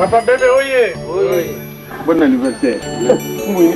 Papa bébé, oye. Oui. Bon anniversaire. Oui.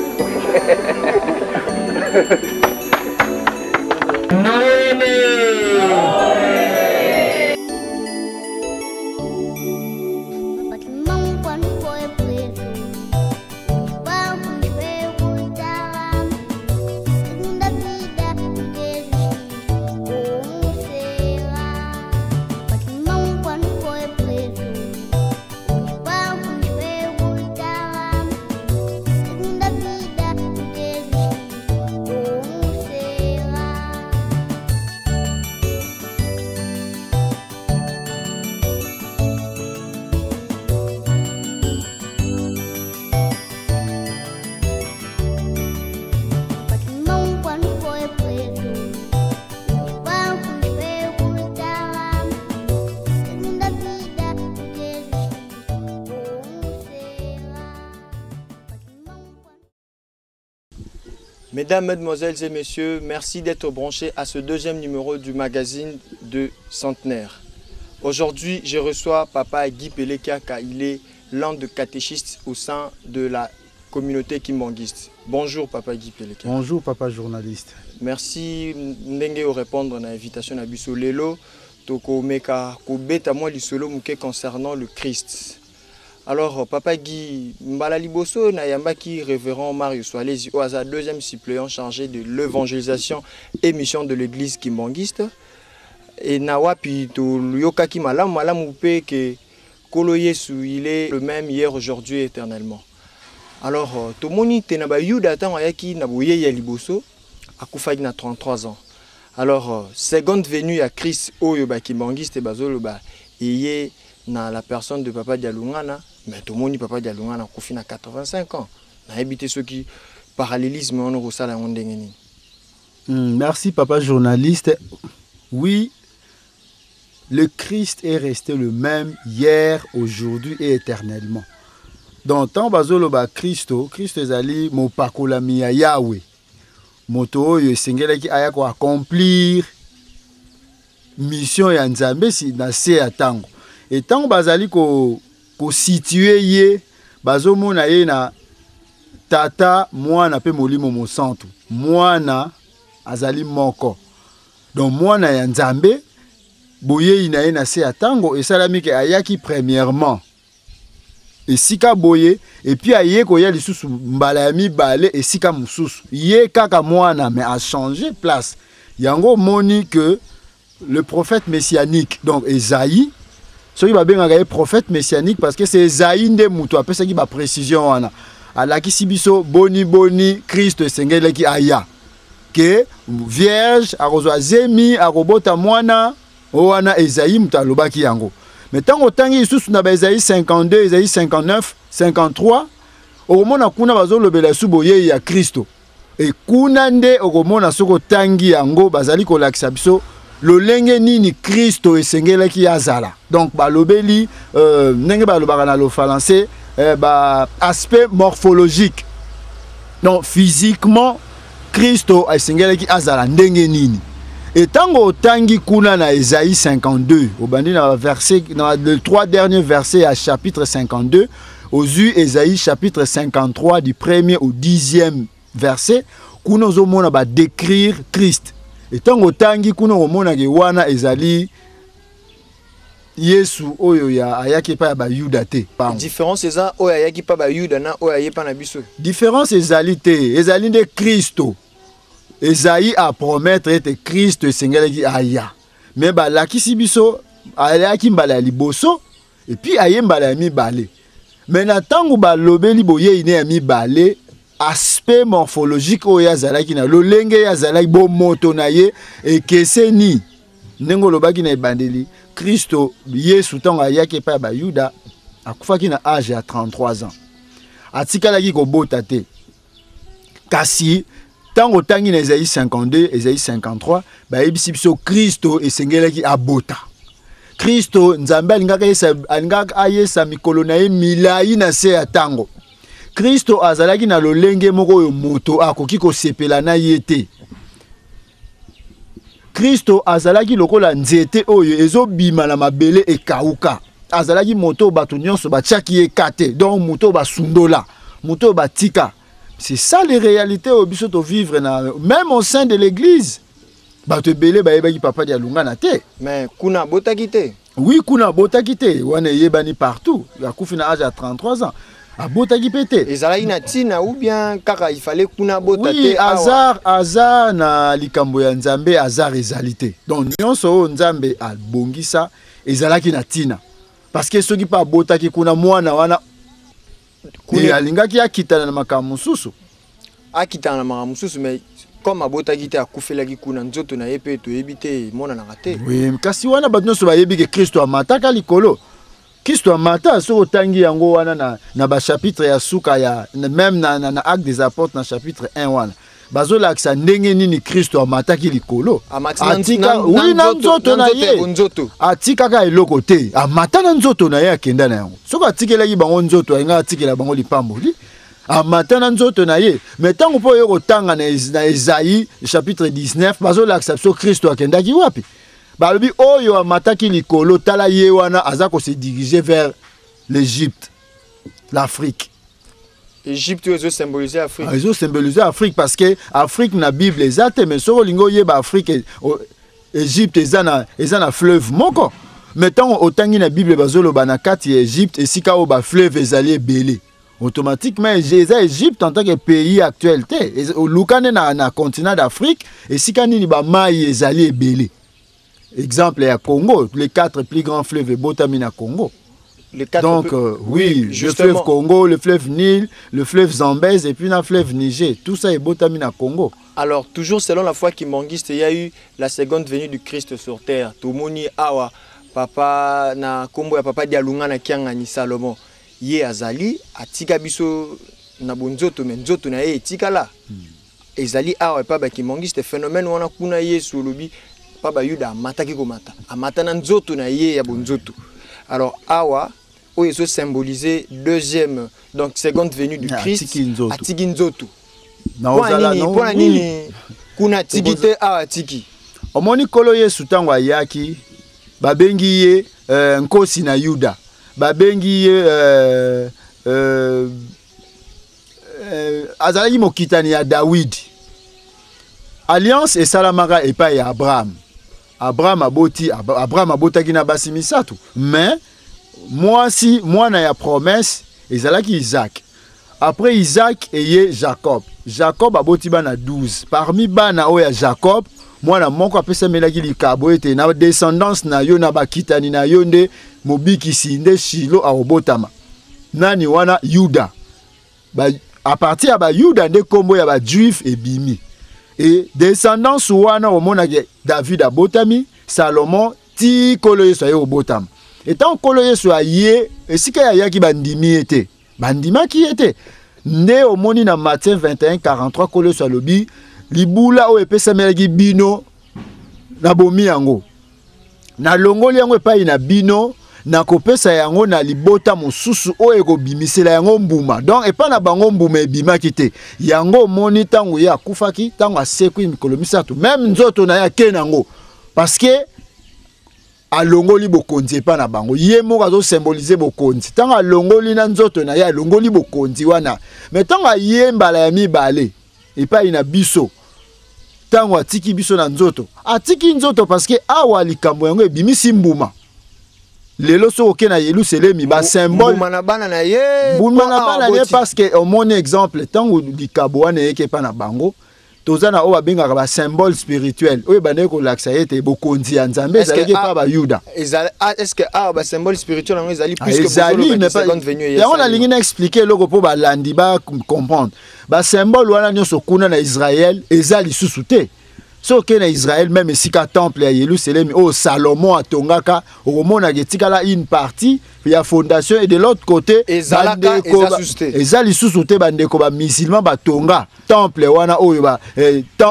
Mesdames, Mesdemoiselles et Messieurs, merci d'être branchés à ce deuxième numéro du magazine de Centenaire. Aujourd'hui, je reçois Papa Guy Peleka, car il est l'un des catéchistes au sein de la communauté kimbanguiste. Bonjour Papa Guy Peleka. Bonjour Papa journaliste. Merci de répondre à l'invitation à Biso Lelo. Toko meka kobeta moi lisolo muke concernant le Christ. Alors, Papa Guy, Mbalaliboso Nayambaki, révérend Mario Soalezi, au hasard deuxième suppléant chargé de l'évangélisation et mission de l'église kimbanguiste. Et Nawapi, to Yokaki Malam, Malam Oupe, que Kolo Yesu, il est le même hier, aujourd'hui et éternellement. Alors, Tomoni Tenaba Yuda Tan Ayaki Nabouye Yaliboso, Akufagi na 33 ans. Alors, seconde venue à Christ, Oyoba kimbanguiste et Bazoloba, et na la personne de Papa Dialungana. Mais tout le monde Papa Dialungana a 85 ans. On a évité ceux qui parallélisme on ressent la monde. Merci Papa journaliste. Oui, le Christ est resté le même hier, aujourd'hui et éternellement. Dans tant bazolo ba Christo ezali mopakola miya Yahweh. Moto yo sengela ki aya ko accomplir mission ya Nzambe si na se atango. Et tant bazali ko situé ye bazomona ye na tata mwana pe molimo mosantu mwana azali moko donc mwana ya Nzambe boye ina ye na se atango esalami ke ayaki premièrement esika boye et puis aye ko ya lisusu mbala ya mibale esika mususu ye kaka mwana mais a changé place yango moni que le prophète messianique donc Esaïe. So il va bien regarder prophète messianique parce que c'est Esaïe de Moutou. Après ça qui va précision wana. Alaki sibiso boni Christ sengele ki aya. Que vierge arozwa zemi arobota mwana wana Esaïe mutaloba ki yango. Mais tant otangi isusu na ba Esaïe 52, Esaïe 59, 53, okomona kuna bazolobela suboye ya Kristo. Et kuna nde okomona soko tangi yango bazali kolakisa biso lolenge nini Kristo esengela ki azala. Donc balobeli nenge balobaka na lo français aspect morphologique. Donc physiquement Kristo esengela ki azala ndenge nini. Et tango tangi kuna na Esaïe 52 au bandi na verset dans les 3 derniers versets à chapitre 52 aux yeux Esaïe chapitre 53 du 1er au 10e verset kuna zomona ba décrire Christ. Et tant que kuna omona ke wana ezali Yesu oyo ya ayaki pa ba Yuda te. Différence eza oyo ayaki pa ba Yuda na oyo ayepa na biso. Différence ezali te, ezali de Kristo. Esaïe a promettre ete Christ sengelaki aya. Mais ba lakisi biso ayaki mbala liboso et puis aye mbala mibale. Mais na tango ba lobeli boye ine mibale aspect morphologique o yazalaki na lolenge yazalaki bo moto na ye ekeseni ndengo lobaki na ebandeli Kristo Yesu tango ayaki pa ba Yuda akufaki na âge ya 33 ans atikalaki kobota te kasi tango tangi na Esaïe 52 Esaïe 53 ba yebisi biso Kristo esengelaki abota Kristo Nzambe alingaka ayesa mikolo na ye milai na se ya tango Kristo azalaki na lolenge moko yo moto akoki ko sepela na yete. Kristo azalaki lokola nzete oyo ezobima na mabele ekauka. azalaki moto bato nyonso batiaki ye kate donc moto basundola moto batika. C'est ça les réalités au biso to vivre na même au sein de l'église. Bato belé bayebaki papa dia lunga na te. Mais kuna botaki te. Oui, kuna botaki te. Wana yebani partout. Akufi na âge à 33 ans. A botaki pété. Ezalaki na tina ou bien kaka il fallait kuna bota te. Oui, hasard na likambo ya Nzambe, hasard ezalité. Donc nyonso Nzambe a bongisa ezalaki na tina. Parce que soki pa botaki kuna mwana wana et alingaki akitana na makambo mususu. Akitana na makambo mususu mais comme abotaki te akufelaki kuna nzoto na ye pe to ebite mona na rate. Oui, kasi wana bato nyonso bayebi ke Kristo amataka likolo. Kristo amata so otangi yango wana na ba chapitre ya suka ya même na acte des apôtres na chapitre 1 wana. Bazo laksa ndenge nini Kristo amataki likolo. Atika oui na nzoto na ye. Atika ka eloko te. Amata na nzoto na ye akenda na yango. Soko atikelaki bango nzoto ainga atikela bango lipamboli. Amata na nzoto na ye. Mais tango po yo kotanga na Esaïe chapitre 19 bazo laksa so Kristo akendaki wapi? Balobi oyo amataki likolo tala ye wana azako se diriger vers l'Égypte, l'Afrique. Égypte veut symboliser Afrique. Ils ont symbolisé Afrique parce que Afrique na Bible exacte mais so lingo yeba Afrique Égypte ezana fleuve moko. Mais tant otangi na Bible bazolo banakati Égypte et sika o ba fleuve ezali ebele. Automatiquement Égypte en tant que pays actuel te lukane na continent d'Afrique et sika nini ba mai ezali ebele. Exemple à Congo, les 4 plus grands fleuves botami na Congo. Donc, oui, le fleuve Congo, le fleuve Nil, le fleuve Zambèze et puis le fleuve Niger. Tout ça est botami na Congo. Alors, toujours selon la foi qui mangiste, il y a eu la seconde venue du Christ sur terre. Tomoni awa, papa na kombo ya papa dialunga na kianga ni Salomon. Ye azali, atika biso na bonzoto, men nzoto na ye etika la. Ezali awa, papa qui mangiste, phénomène wana kuna ye sur lobi. Papa Yuda mataki komata amatana nzoto na ye ya bonzoto. Alors awa oyo so symboliser deuxième donc seconde venue du Christ atiki nzoto na ozala no pona nini kuna tikite awa tiki omoni kolo Yesu tango ayaki babengi ye nkosi na Yuda babengi ye azalaki mokitani ya David. Alliance et salamaka epa ya Abraham abotaki na basi misatu. Mais mwana ya promesse ezalaki Isaac. Après Isaac eye Jacob. Jacob aboti bana 12. Parmi bana oya Jacob, mwana moko apesa melaki likabo ete na descendance na yo na bakitani na yo nde mobikisi nde Shilo abotama. Nani wana Yuda. A partir ya ba Yuda nde kombo ya ba Juif ebimi. Et descendance wana omona David a botami, Salomon ti kolo Yesu aye obotama. Et tant kolo Yesu aye, esika ya yaki bandimi ete. Bandima ki ete. Nde omoni na Matthieu 21:43 kolo Yesu alobi, libula o epesa melaki bino na bomi yango. Na longoli yango epai na bino, na kopesa yango na libota mosusu oyo ekobimisela yango mbuma. Donc epa na bango mbuma ebimaki te. Yango moni tango ya akufaki, tango asekwi mikolo misatu. Même nzoto na ya kenango. Parce que alongoli bokonzi epa na bango. Ye moko azo symboliser bokonzi. Tango alongoli na nzoto na ya alongoli bokonzi wana. Mais tango ayembala ya mibale epa ina biso. Tango atiki biso na nzoto. Atiki nzoto parce que awa likambo yango ebimisi mbuma. Lelo so okena Yerusalemi ba symbole mbuma na bana na ye parce que au mon exemple tango likabo wana yeke pa na bango tozana o babengaka ba symbole spirituel oyo bande ko laksa ete bokonzi ya Nzambe ezalaki pa ba Yuda. Est-ce que ba symbole spirituel ngo ezali plus que la seconde venue ya on a lingi na expliquer loko po ba landi ba comprendre ba symbole wana nyoso kuna na Israël ezali susute. So que na Israël même sika temple ya Yerusalem au Salomon atongaka omona getikala une partie ya fondation et de l'autre côté ezali susute bandeko ba musulman batonga temple wana oyo ba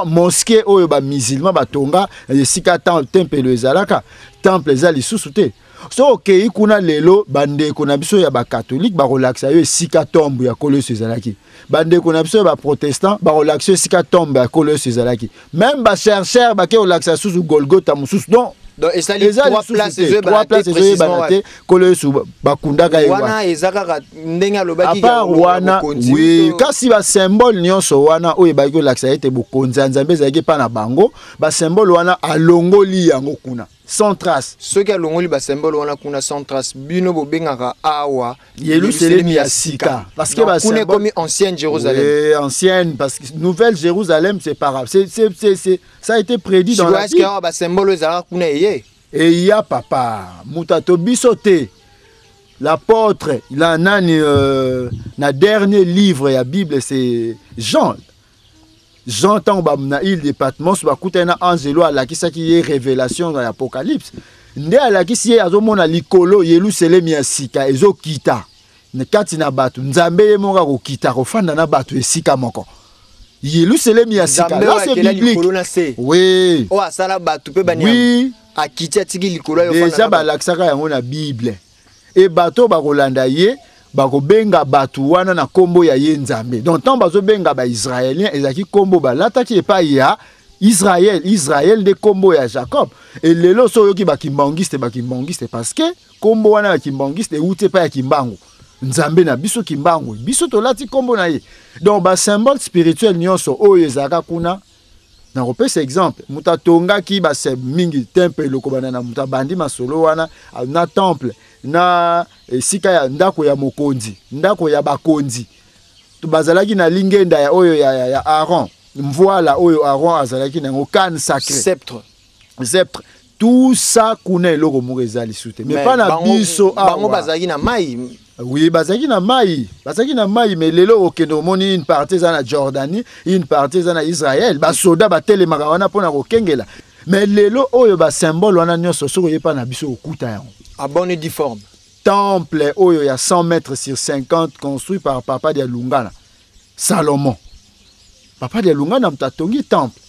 mosquée oyo ba musulman batonga sika temple ezalaka temple ezali susute. So okei kuna lelo bandeko na biso ya ba catholique ba relaxa yo sika tombe ya kolo ezalaki. Bandeko na biso ba protestant ba relaxa sika tombe ya kolo ezalaki. Même ba chercheur ba ke relaxa sous Golgotha mususu. Donc Donc et ça les trois places précisément kolo su bakunda ka wana ezaka ndenga lobaki à wana oui kasi ba symbole nyonso wana oyo baki laksa ete bokonzi nzambe zaki pa na bango ba symbole wana alongoli yango kuna sans trace ceux qui alongoli ba symbole wana kuna sans trace bino bobengaka awa Yerusalem ya sika parce que ba symbole comme ancienne Jérusalem oui, ancienne parce que nouvelle Jérusalem c'est pas grave c'est ça a été prédit dans la Bible. Est-ce que ba symbole za kuna yé et il y a papa mutato bisoté l'apôtre il a na dernier livre ya Bible c'est Jean tant na île de Patmos ba kutena angelo alakisa ki ye révélation dans l'Apocalypse nde alakisi ye azomona likolo Yerusalem ya sika ezokita ne kati na batu nzambe ye monga ko kita ko fanda na batu esika moko Yerusalem ya sika là c'est biblique oui oh asala batu pe banya oui akiti tiki likolo yo fanda déjà balakisaka yango na Bible et bato bakolanda ye bakobenga batu wana na kombo ya ye nzambe donc tant bazobenga ba israélien ezaki kombo balataki epa ya Israël de kombo ya Jacob et lelo so yoki bakimbangiste parce que kombo wana ya kimbangiste euti pa ya kimbangu nzambe na biso kimbangu biso tolati kombo na ye donc ba symbole spirituel nyonso oyo ezaka kuna na repese exemple mutatonga ki ba se mingi temple lokobana na mutabandi masolo wana na temple na sika ya ndako ya mokonzi ndako ya bakonzi tubazalaki na lingenda ya oyo ya Aaron voilà oyo Aaron azalaki na ngokane sacré sceptre tout ça kuna eloko moko ezali sute mais pas na biso bango bazalaki na mai oui bazalaki na mai mais lelo okendo moni une partie za na Jordanie une partie za na Israël ba soda ba telemaka wana pona kokengela mais lelo oyo ba symbole wana nyonso soko yepa na biso okuta yango abonné difforme temple oyo ya 100 mètres sur 50 construit par papa de Lungana Salomon papa de Lungana mtatongi temple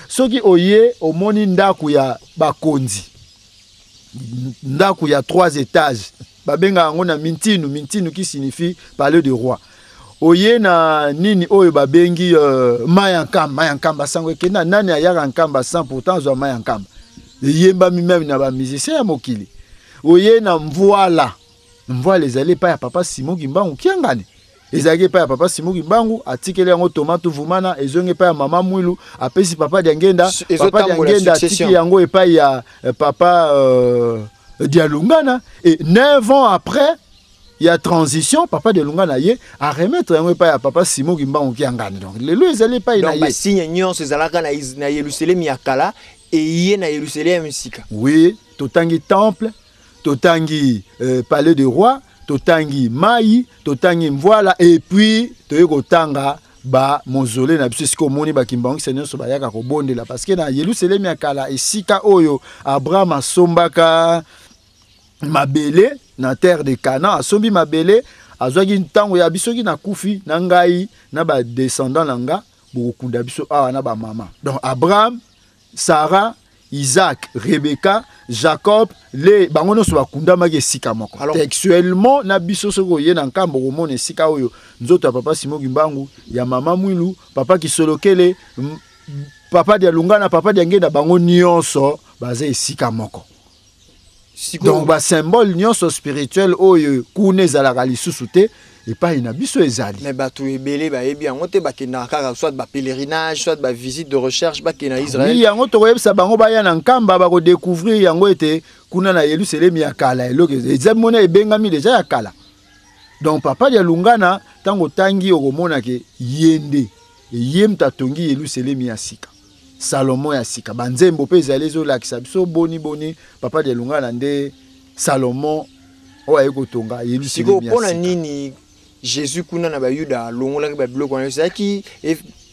soki oye omoni ndaku ya bakonzi ndaku ya 3 étages babenga yango na mintinu qui signifie palais de roi oye na nini oyo babengi mayankamba sango kena nani ayaka nkamba sans pourtant zo mayankamba yemba même na ba musicien ya mokili oye na mvoila ezali pa ya papa Simon Kimbangu kiangani ezali pa ya papa Simon Kimbangu atikele yango tomate vumana ezonge pa ya mama Mwilu apesi papa Diangenda atiki yango epa ya papa Dialungana et 9 ans après il y a transition papa Dialungana ye a remettre yango epa ya papa Simon Kimbangu kiangani donc lelo ezali pa ina ye donc signe nyonso ezalaka na Yerusalem ya kala et ye na Yerusalem sika oui totangi temple totangi palais de roi totangi mai totangi voilà et puis toyeko tanga ba mausolée na biso siko moni ba kimbango seigneur so bayaka ko bondela parce que na Yerusalem ya kala esika oyo Abraham asombaka mabele na terre de Canaan asombi mabele azwaki ntango ya biso ki na kufi na ngai na ba descendant nanga bokunda biso awa na ba mama donc Abraham Sarah Isaac, Rebecca, Jacob, les bangono so bakunda mage sika moko. Textuellement na biso soko ye na nkambo komona sika oyo nzoto papa Simon Kimbangu ya mama Mwilu, papa Kisolokele, papa Dialungana, papa Diangenda bango nyonso baza esika moko. Donc ba symbole nyonso spirituel oyo kuna ezalaka lisusu te et pas ina biso ezali. Mais bato ebele ba ebi yango te bakena kaka soit ba pèlerinage soit ba visite de recherche bakena Israël. Oui yango to yebisa bango ba ya na nkamba ba ko découvrir yango ete kuna na Yerusalem ya kala eloko ezamona ebengami déjà ya kala. Donc papa ya Lungana tango tangi okomona ke yende yemta tongi Yerusalem ya sika. Salomon ya sika banzembo pe ezali zo lakisa biso boni papa de Lungana nde Salomon oyo ekotonga Yerusalem ya sika. Pona nini Jésus kuna na bayuda longola ba biloko wana ezaki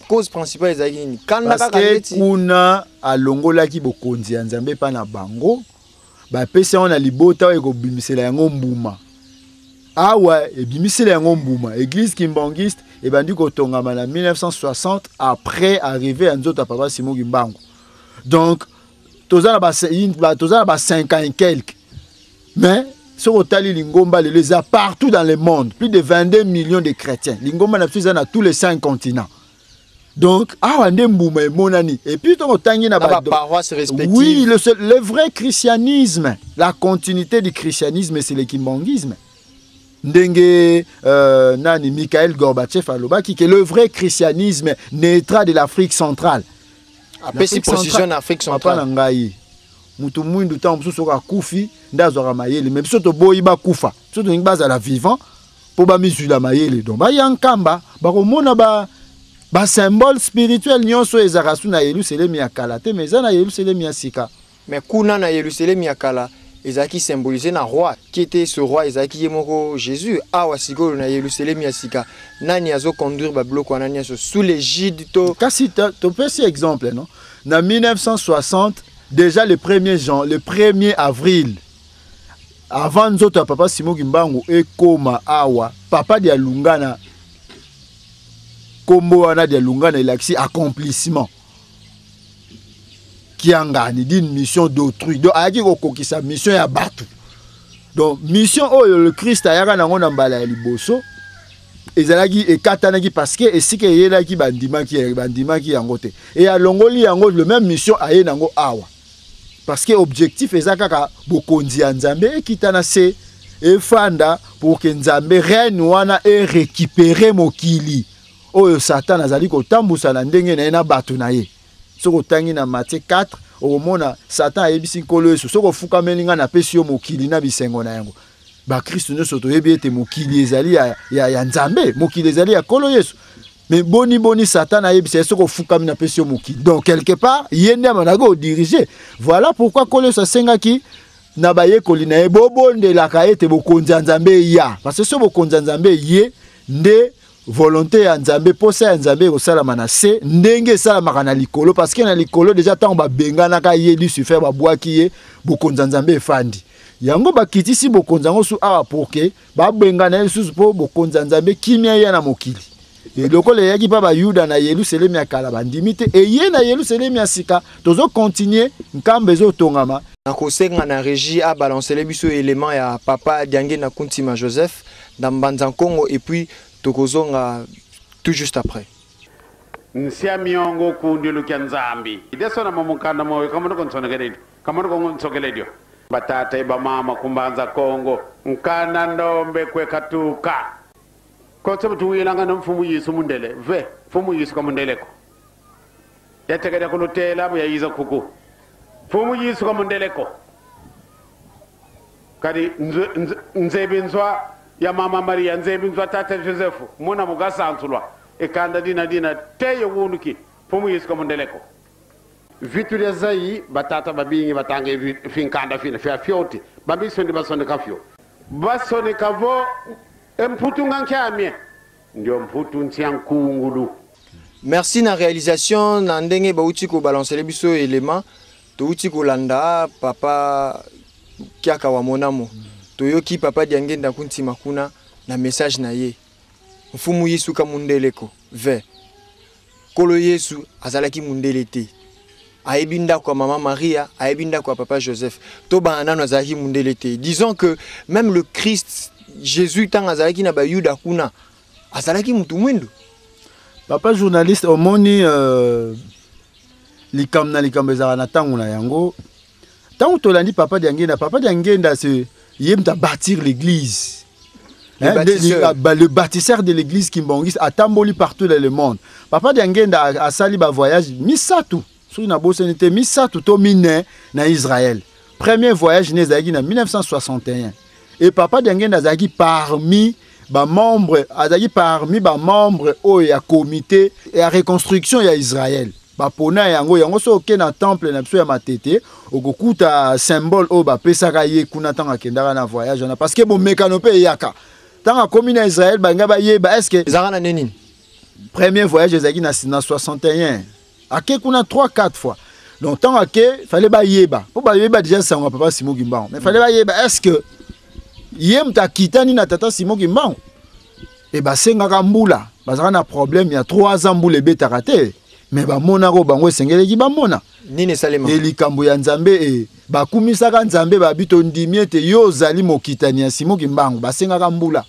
cause principale ezaki nini kanda kaka parce que kuna alongola ki bokonzi ya Nzambe pa na bango ba pesa ona libota oyo ekobimisela yango mbuma awa ebimisela yango mbuma église kimbangiste et bandi kotongama na 1960 après arrivé à nzoto papa Simon Kimbangu. Donc tozala ba 5 ans et quelques. Mais sur otali lingomba les a partout dans le monde, plus de 22 millions de chrétiens. Lingomba na fisa na tous les 5 continents. Donc, et puis paroisse respective. Oui, le vrai christianisme, la continuité du christianisme, c'est le kimbangisme. Ndenge nani Mikhail Gorbatchev alobaki que le vrai christianisme naîtra de l'Afrique centrale. Après si position en Afrique centrale. Mutu mwindu ta msusu ka kufi ndazwa mayele même soto boyi ba kufa soto ngbaza la vivant po ba misula mayele donc ba yankamba ba komona ba symbole spirituel nyonso ezaka suna Yerusalem ya kala te mais na Yerusalem ya sika. Mais kuna na Yerusalem ya kala ezaki symbolisé na roi qui était ce roi ezaki yemoko Jésus awa sikolo na Yerusalem ya sika nani azo conduire ba bloko nani sous l'égide to kasi to pesi exemple non na 1960 déjà le 1er avril avant nzoto papa Simon Kimbangu ekoma awa papa dia lungana kombo wana dia lungana ilaxi accomplissement qui engane d'une mission d'autrui donc ayaki kokokisa mission ya batu donc mission oyo le Christ ayaka nango na mbala ya liboso ezalaki ekatanaki parce que esika yelaki bandimaki yango te et alongoli yango le même mission aye nango awa parce que objectif ezaka bokonzi ya Nzambe ekitana se efanda pour que Nzambe reine wana e récupérer mokili oyo Satan azali kotambusa na ndenge na batu na ye. Soko tangi na Matthieu 4 omona Satan ayebisi nkolo Yesu soko fuka melinga na pesi yo mokili na bisengo na yango ba Kristo ne soto yebi ete mokili ezali ya Nzambe mokili ezali ya kolo Yesu mais boni Satan ayebisi soko fuka na pesi yo mokili donc quelque part yende manago diriger voilà pourquoi kolo Yesu sengaki na baye kolina e bobonde la kaete bokonzi Nzambe ya parce que so bokonzi Nzambe ye nde volonté ya Nzambe posa ya Nzambe kosala manase ndenge sala makana likolo parce que na likolo déjà tant ba bengana ka ye Lucifer ba bwaki ye bokonza Nzambe fandi yango bakitisi bokonza ngo su awa poke ba bengana Yesu po bokonza Nzambe kimia ya na mokili et lokole yaki pa ba Yuda na Yerusalem ya kala bandimite et ye na Yerusalem ya sika tozo continuer nkambe zo tongama na kosenga na régie a balancer les biso éléments ya papa Diangue na Kuntima Joseph dans Mbanza Congo et puis tokozonga tout juste après. Nsia miongo kundilu kyanzambi. Idesona mamukanda moyo kama nuko nsonegeledio. Kama nuko nsogeledio. Batata iba mama kumbanza Kongo. Nkana ndombe kwe katuka. Kwa sababu tuwilanga na mfumu Yesu mundele. Ve, mfumu Yesu kwa mundeleko. Yategeda kunutela ya iza kuku. Mfumu Yesu kwa mundeleko. Kadi nzebinzwa ya mama Maria nzebinzwa tata Josefu muna mugasa antulwa ekanda dina teyo wunuki pomu Yesu komondeleko vitu ya zai batata babingi batange finkanda fina fia fioti babi sondi basone kafio basone kavo emputu ngankyamie ndio mputu ntiankungulu. Merci na réalisation na ndenge bauti ko balancer les biso éléments to uti ko landa papa kiaka wa monamo toyoki papa Diangue na Kuntima kuna na message na ye mfumu Yesu ka mundeleko ve kolo Yesu azalaki mundele te aebinda kwa mama Maria aebinda kwa papa Joseph to banana azalaki mundele te. Disons que même le Christ Jésus tant azalaki na ba Yuda kuna azalaki mutu mwindu. Papa journaliste omoni likambe za na tangu na yango tangu tolandi papa Diangue nda se yem ta bâtir l'église. Le bâtisseur de l'église Kimbangis a tamboli partout dans le monde. Papa Diangue a sali ba voyage misatu. Sur na bosenité misatu to mine na Israël. Premier voyage nezaki na 1961. Et papa Diangue azaki parmi ba membre au ya comité et à reconstruction ya Israël. Bapona yango so ke na temple na biso ya matete okokuta symbole o ba pesaka ye kuna tanga kendaka na voyage na parce que bon mekano pe yaka tanga komi na Israël banga ba yeba est-ce que ezaka na nini premier voyage ezaki na 61 ake kuna 3-4 fois donc tanga ke fallait ba yeba po ba yeba déjà sangwa papa Simon Kimbangu mais fallait ba yeba est-ce que yem ta kitani na tata Simon Kimbangu et ba sengaka mbula bazaka na problème ya 3 ans mbula betaka te. Mais ba mona ko bango sengeleki ba mona nini salema elikambo ya Nzambe e bakumisaka Nzambe ba bito ndimi ete yo zali mokitani ya Simon Kimbangu basengaka mbula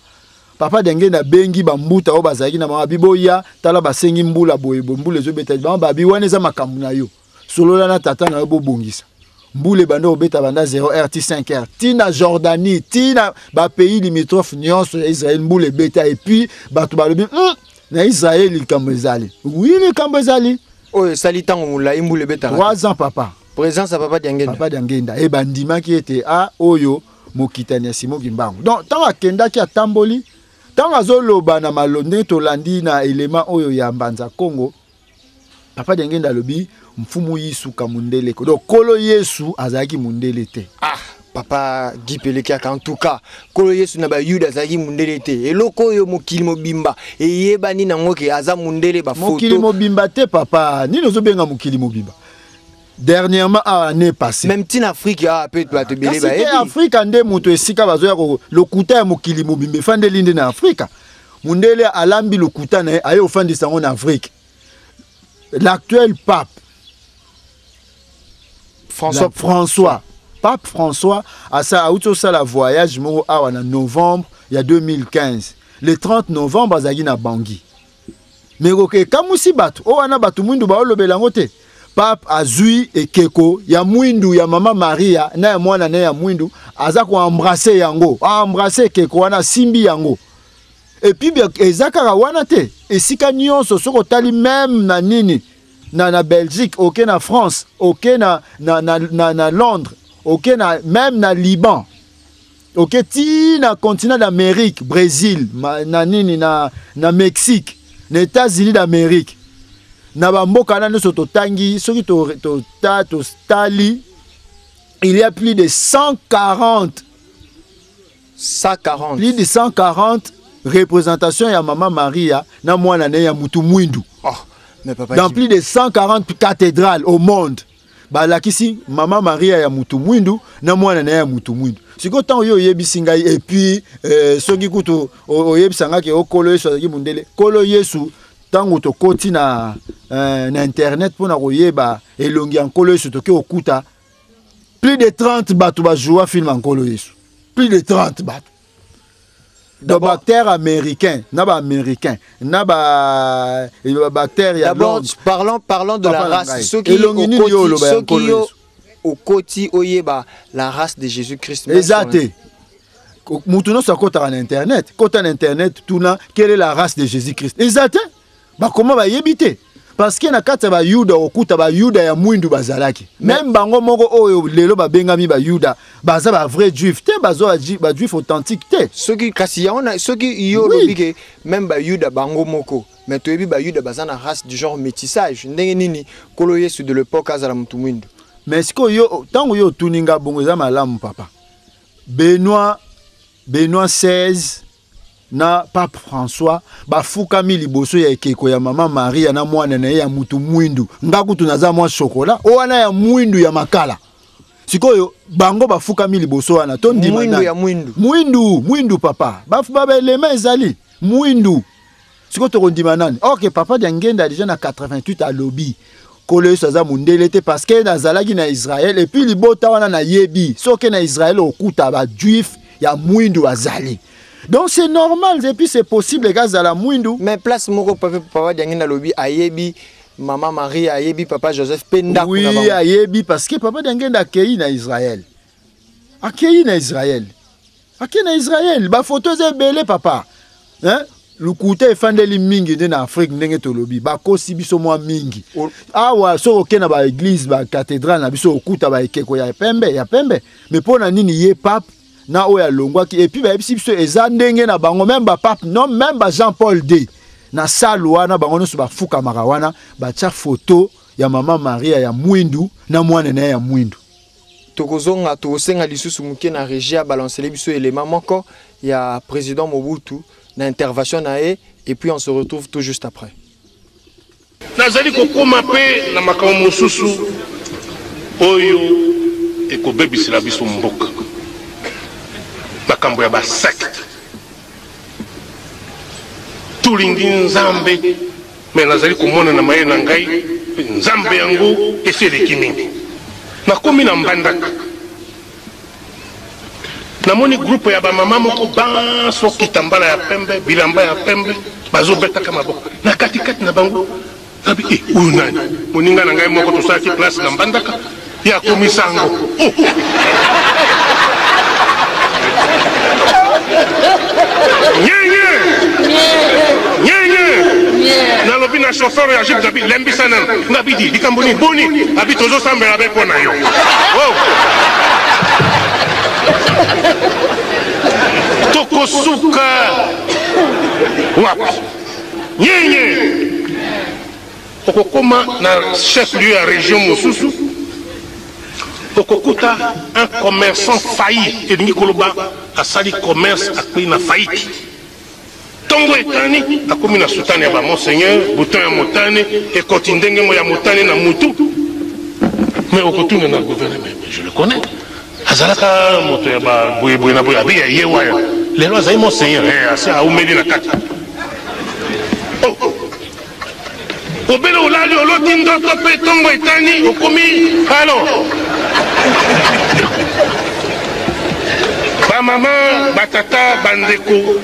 papa Dengenda bengi bambuta o bazaki na mama biboya tala basengi mbula boye mbule zo beta ba babi wana za makambu na yo solola na tata na yo bobongisa mbule bando obeta banda 0 RT 5R tina Jordanie tina ba pays limitrophe nyonso ya Israël mbule beta et puis batu balobi na Israël likambo ezali oui likambo ezali oyo sali tango mula mbule beta 3 ans papa présence à papa Dengenda e bandima ki ete a oyo mokitani ya Simon Kimbangu donc tant akenda ki atamboli tant azoloba na malonde tolandi na élément oyo ya mbanza Congo papa Dengenda lobi mfumu yisuka mundele ko donc kolo Yesu azaki mundele te papa Guy Peleki en tout cas kolo Yesu na ba yuda azaki mundele te eloko yo mokili mobimba eyebani nango ke aza mundele ba photo mokili mobimba te papa nini ozobenga mokili mobimba dernièrement année passée même tin Afrique peut te belé ba ebi Afrique ande muto esika bazoya ko lokuta ya mokili mobimba fande linde na Afrique mundele alambi lokuta na ayo fandi sango na Afrique l'actuel pape Pape François a ça la voyage mo en novembre il y a 2015 le 30 novembre azaki na Bangui mais OK kamusi batu o wana batu mwindu ba olobela ngote Pape azui ekeko ya mwindu ya mama Maria na ya mwana na ya mwindu aza ko embrasser yango embrasser keko wana simbi yango et puis ezaka wana te esika nyonso soko tali même na nini na Belgique, OK na France, OK na Londres, OK même na Liban. OK ti na continent d'Amérique, Brésil, na Mexique, na États-Unis d'Amérique. Na bamboka na so totangi, soki to stali, il y a plus de 140 plus de 140 représentations ya Maman Maria na mwana na ya mutu mwindu. Dans plus de 140 cathédrales au monde. Balakisi Maman Maria ya mutu mwindu na mwana na ya mutu mwindu. Siko tan yo yebisi ngai et puis soki kutu oyebisanga ke okolo Yesu azaki mundele. Kolo Yesu tango to koti na internet pona koyeba elongi en kolo Yesu to ke okuta plus de 30 batu ba joua film en kolo Yesu. Plus de 30 batu. Bactères américains, américains, bactères. D'abord, parlons de la race. Ceux qui au côté oyeba la race de Jésus-Christ. Exact. Moutono sa kota en internet. Kota en internet, tuna quelle est la race de Jésus-Christ. Exact. Bah comment va yebite? Parce que na kata ba yuda okuta ba yuda ya mwindu bazalaki. Même bango moko oyo lelo ba bengami ba yuda, baza ba vrai juif te, bazo ba juif authentique te. Ceux qui kasi on ceux qui yo lobike même ba yuda bango moko. Mais to yebi ba yuda bazana race du genre métissage. Ndenge nini kolo Yesu de l'époque azala mutu mwindu. Mais siko yo tango yo tuninga bongo za malamu papa. Benoît XVI na Pape François bafukami liboso ya ekeko ya Mama Maria na mwana na ya mutu mwindu ngaku tunaza mwa chocolat o wana ya mwindu ya makala sikoyo bango bafukami liboso wana to ndima mwindu ya mwindu papa bafu baba elema ezali mwindu siko to ndima nani OK papa Dengenda déjà na 88 à lobby kolo saza mundele te parce que nazalaki na Israël et puis libota wana na yebi soke na Israël okuta ba juif ya mwindu azali. Donc c'est normal et puis c'est possible les gars à la mwindu. Mais place moko papa Dengenda lobby ayebi Maman Marie ayebi papa Joseph Penda. Oui ayebi parce que papa Dengenda akei na Israël. Akei na Israël. Ba photo zebele papa. Hein? Lukuta efandeli mingi na Afrique ndenge to lobby. Ba kosi biso mwa mingi. Awa so okena ba église ba cathédrale na biso okuta ba ekeko ya pembe. Mais pona nini ye pape na oya longwa ki et puis ba biso ezandenge na bango même ba pape non même ba Jean-Paul II na salwa na bango no ba fuka marawana ba tia photo ya Maman Maria ya mwindu na mwana na ya mwindu. Tokozonga tosenga lisusu muke na regia balancer biso élément moko ya président Mobutu na intervention na et puis on se retrouve tout juste après. Nazali kokoma pe na makambo mosusu oyo ekobebisela biso mboka. Makambo ya ba secte. Tulingi nzambe me nazali komona na maye na ngai nzambe yango eseleki mingi. Nakomi na mbandaka. namoni groupe ya bamama moko banso kitambala ya pembe bilamba ya pembe bazobetaka maboko na katikati na bango nabi uyu nani moninga na ngai moko tosalaki place na mbandaka ya komisango nalobi na chauffeur ya jipe nabi lembisa nano ngabi di likambo nini boni abi tozosambela be mpo na yo tokosuka wapi nyenye okokoma na chef lieu ya région mosusu okokuta un commerçant failli elingi koloba asali commerce akui na faillite tongo etani akomi na sutane ya bamonseigneur bouton ya motane ekoti ndenge mo ya motane na mutu mais okotuna na gouvernement je le connais azalaka moto ya baboyeboye na boye abi ya ye waya lelo azali monseigneur asi aumeli na kati obele olali oloti ndoto mpe tongo etani okomi alo bamama batata bandeko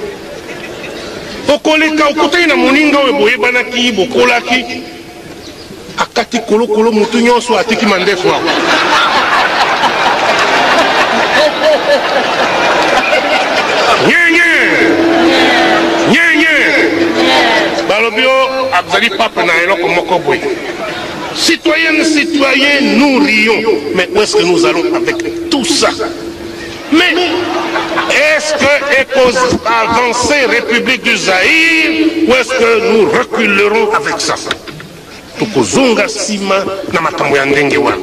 okoleka okutani na moninga oyo boyebanaki bokolaki akati kolokolo motu nyonso atiki mandefu ako nyenye balobi o azali pape na eloko moko boye citoyennes, citoyens, nous rions, mais où est-ce que nous allons avec tout ça? Mais est-ce que est avancée République du Zaïre ou est-ce que nous reculerons avec ça? Tukozunga sima na makambo ya ndenge wana.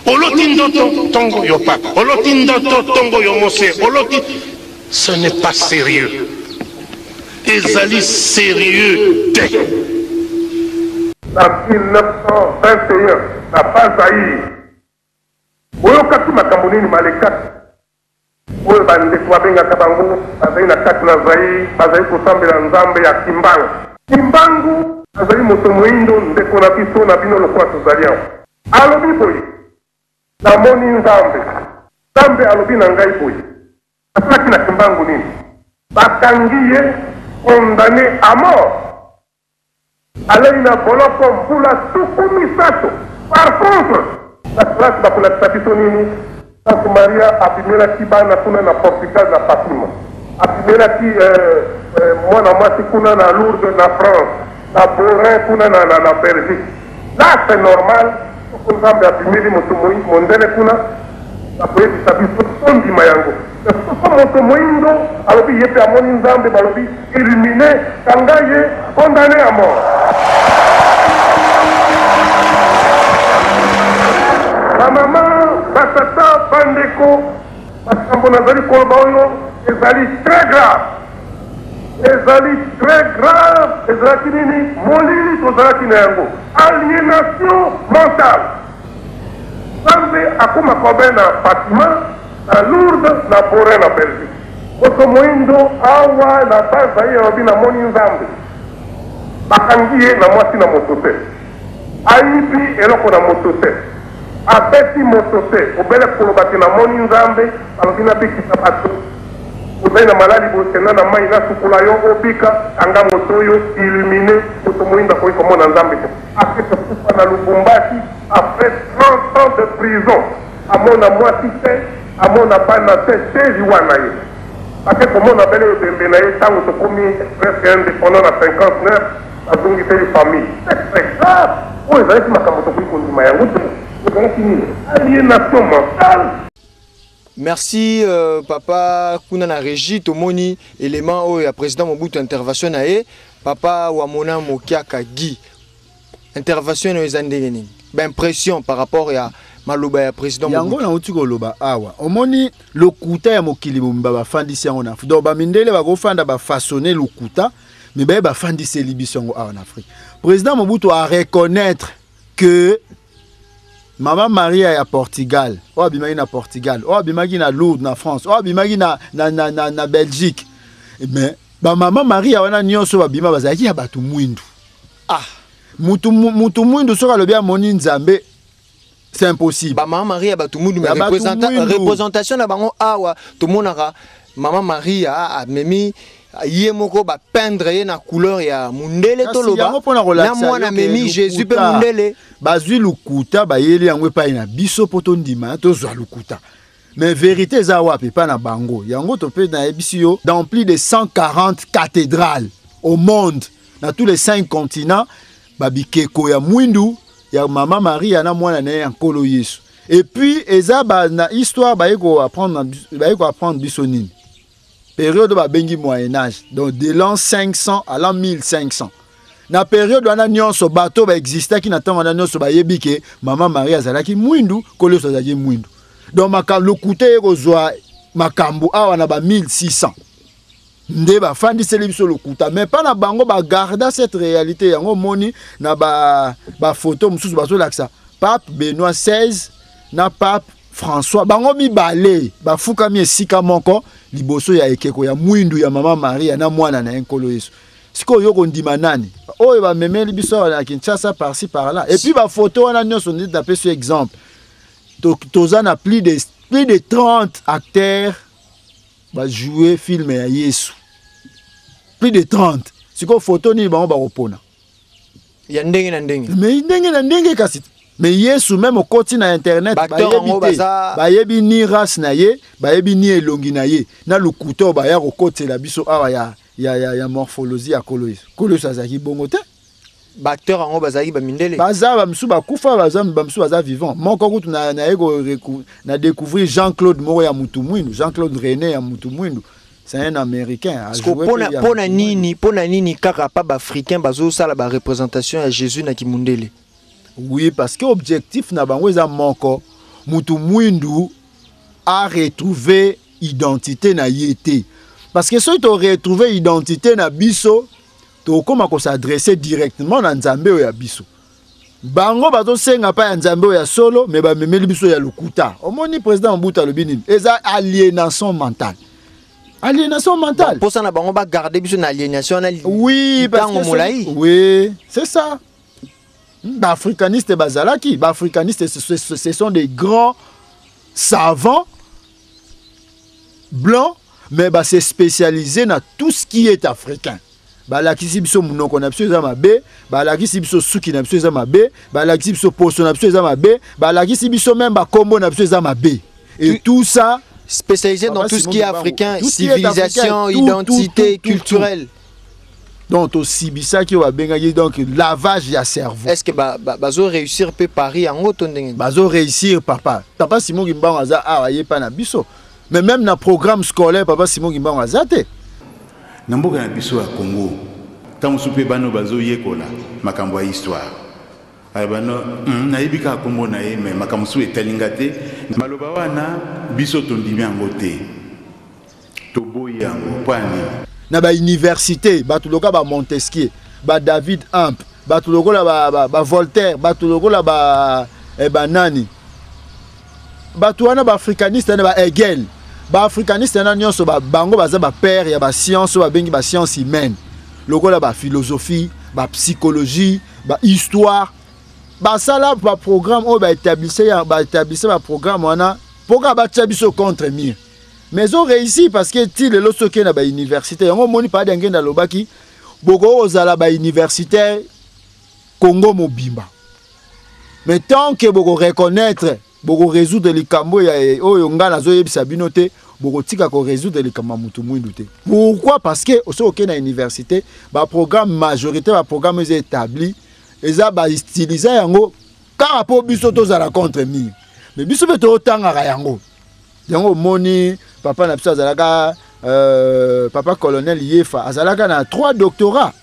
Oloti ndoto tongo yo papa. Oloti ndoto tongo yo mose. Oloti, ce n'est pas sérieux. Ezali sérieux dès. En 1921, na pas Zaïre. Oyoka tu makambo nini malekati. Oyo bandeko babengaka bango bazali na kati na Zaïre, bazali kosambela nzambe ya Kimbangu. Kimbangu azali moto moindo ndeko na biso na bino lokola tozali awa. Alobi boye namoni nzambe. Nzambe alobi na ngai boye. Asalaki na Kimbangu nini? Bakangi ye condamné à mort. Alei na boloko mbula tuku misato. Par contre, la classe bakolakisa biso nini? Santa Maria apimelaki bana kuna na Portugal na Fatima. Apimelaki mwana mwasi kuna na Lourdes na France. Na Borin kuna na Belgique. Là c'est normal. Nzambe apimeli moto mondele kuna akoyebisa biso sondima yango. Soko moto moindo alobi yepe amoni nzambe balobi éliminé kanga ye condamné à mort. La maman batata bandeko makambo nazali koloba oyo ezali très grave. Ezali très grave. Ezalaki nini molili tozalaki na yango aliénation mentale. Nzambe akoma kobe na Fatima na Lourdes na Borin na Belgique. Moto moindo awa na baza ye obi na moni nzambe. Bakangi ye na mwasi na moto te. Aibi eloko na moto te. Abeti moto te. Obele kolobaki na moni nzambe alobi na bikisa bato. Obele na malali bosena na mai na sukula yo obika anga moto yo illuminé moto moindo ko komona nzambe te. Akete kufa na Lubumbashi après 30 ans de prison. Amona mwasi te. Amona bana te liwana ye. Ake komona bele obembe na ye tango tokomi presque indépendant na 59 azungi te ye famille. C'est très grave. Oyo ezalaki makambo tokoki kondima yango te. Ezalaki nini? Aliénation mentale. Merci papa kuna na régie tomoni élément oyo ya président Mobutu intervention na ye papa Wamona Mokiaka Guy intervention na ezandenge nini ba impression par rapport ya maloba ya président yango na uti koloba awa omoni lokuta ya mokili bomba bafandisi yango na Afrique donc bamindele bakofanda bafaçonner lokuta mais ba bafandisi libiso yango awa en Afrique. Président Mobutu a reconnaître que Maman Maria ya Portugal, o abimaki na Portugal, o abimaki na Lourdes na France, o abimaki na Belgique. Mais ba Maman Maria wana nyonso babima bazaki ya batu mwindu. Ah, mutu mwindu soka lobia moni nzambe c'est impossible. Maman Marie a tout le monde représentation na bango awa tout le monde a Maman Marie a memi yemoko ba peindre na couleur ya mundele toloba na mwana memi Jésus pe mundele bazui lukuta ba yeli yango pa ina biso poto ndima to zwa lukuta. Mais vérité za wapi pa na bango yango to pe na ebisio dans plus de 140 cathédrales au monde dans tous les 5 continents babikeko ya mwindu ya Maman Marie na mwana na ya nkolo Yesu. Et puis eza ba na histoire ba yeko apprendre biso nini. Période ba bengi Moyen Âge, donc de l'an 500 à l'an 1500. Na période wana nyonso bato ba exista ki na tango wana nyonso ba yebi ke Maman Marie azalaki mwindu, kolo azalaki mwindu. Donc makambo kute ekozwa makambo awa na ba 1600. Nde ba fandiseli biso lokuta, mais pas na bango ba garda cette réalité yango moni na ba photo mususu baso laksa. Pape Benoît XVI na Pape François bango mibale ba fukami esika moko liboso ya ekeko ya mwindu ya Maman Marie na mwana na nkolo Yesu. Siko yoko ndima nani oyo ba memeli biso na Kinshasa par-ci par-là. Et puis ba photo wana nyonso ndi taper sur exemple. Tozana plus de 30 acteurs ba jouer film ya Yesu. Plus de 30. Siko photo ni bango ba kopona. Ya ndenge na ndenge. Mais ndenge na ndenge kasi. Mais Yesu même au côté na internet ba yebi ni race na ye, ba yebi ni elongi na ye. Na lukuto ba ya côté la biso awa ya morphologie ya kolo Yesu. Kolo azaki bongo te. Ba acteur ango bazaki ba mindele. Baza ba msu ba kufa baza msu baza vivant. Moko kutu na découvrir Jean-Claude Moro ya mutu mwindu, Jean-Claude René ya mutu mwindu. C'est un américain. Pona nini kaka pa ba africain bazo sala ba représentation ya Jésus na kimundele. Oui, parce que l'objectif na bango eza moko mutu mwindu a retrouvé identité na yete. Parce que si tu retrouvé identité na biso, to koma ko s'adresser directement na Nzambe o ya biso. Bango bazo senga pa ya Nzambe o ya solo, mais ba memeli biso ya lukuta. Omoni président Mbuta lobini, eza aliénation mentale. Aliénation mentale. Pour ça na bango ba garder biso na aliénation na. Oui, parce que oui, c'est ça. Africanistes et bazalaki, africanistes ce sont des grands savants blancs, mais c'est spécialisé dans tout ce qui est africain. Balaki si biso munoko na biso mabe, balaki si biso suki na biso mabe, balaki si biso poso na biso mabe, balaki si biso même ba kombo na biso mabe. Et tout ça spécialisé dans tout ce qui est africain, civilisation, identité culturelle. Donc aussi bisa qui va bengayer donc lavage ya cerveau. Est-ce que bazo réussir pe Paris en auto ndenge? Bazo réussir papa Simon Gimbango aza aye pa na biso. Mais même na programme scolaire papa Simon Gimbango azate. Na mboka na biso ya Congo. Tant soupe bano bazo yekola makambo ya histoire. Ay bano na yebika kombo na ye mais makambo su etalingate maloba wana biso tondimi yango te. Toboyi yango pani. Na ba université batuloka ba Montesquieu ba David Amp batuloka ba Voltaire batuloka ba nani batuana ba africaniste na ba Hegel ba africaniste na nyonso ba bango baza ba père ya ba science ba bengi ba science humaine lokola ba philosophie ba psychologie ba histoire ba sala ba programme o ba établisser ba programme wana poka ba tchabiso contre mire. Mais ils ont réussi parce que si les autres qui sont à l'université, ils n'ont pas d'engagement dans le baki, beaucoup aux à la universitaire Congo Mobimba. Mais tant que beaucoup reconnaître, beaucoup résoudre les cambo et oyonga na zoye bisabinote, beaucoup tika ko résoudre les kamamutu muindute. Pourquoi? Parce que au sein de l'université, ba programme majorité, ba programme est établi, ils ont ba stylisé yango car rapport biso to za la contre mi. Mais biso beto otanga yango. Yango moni papa na biso azalaka papa colonel Yefa azalaka na 3 doctorats.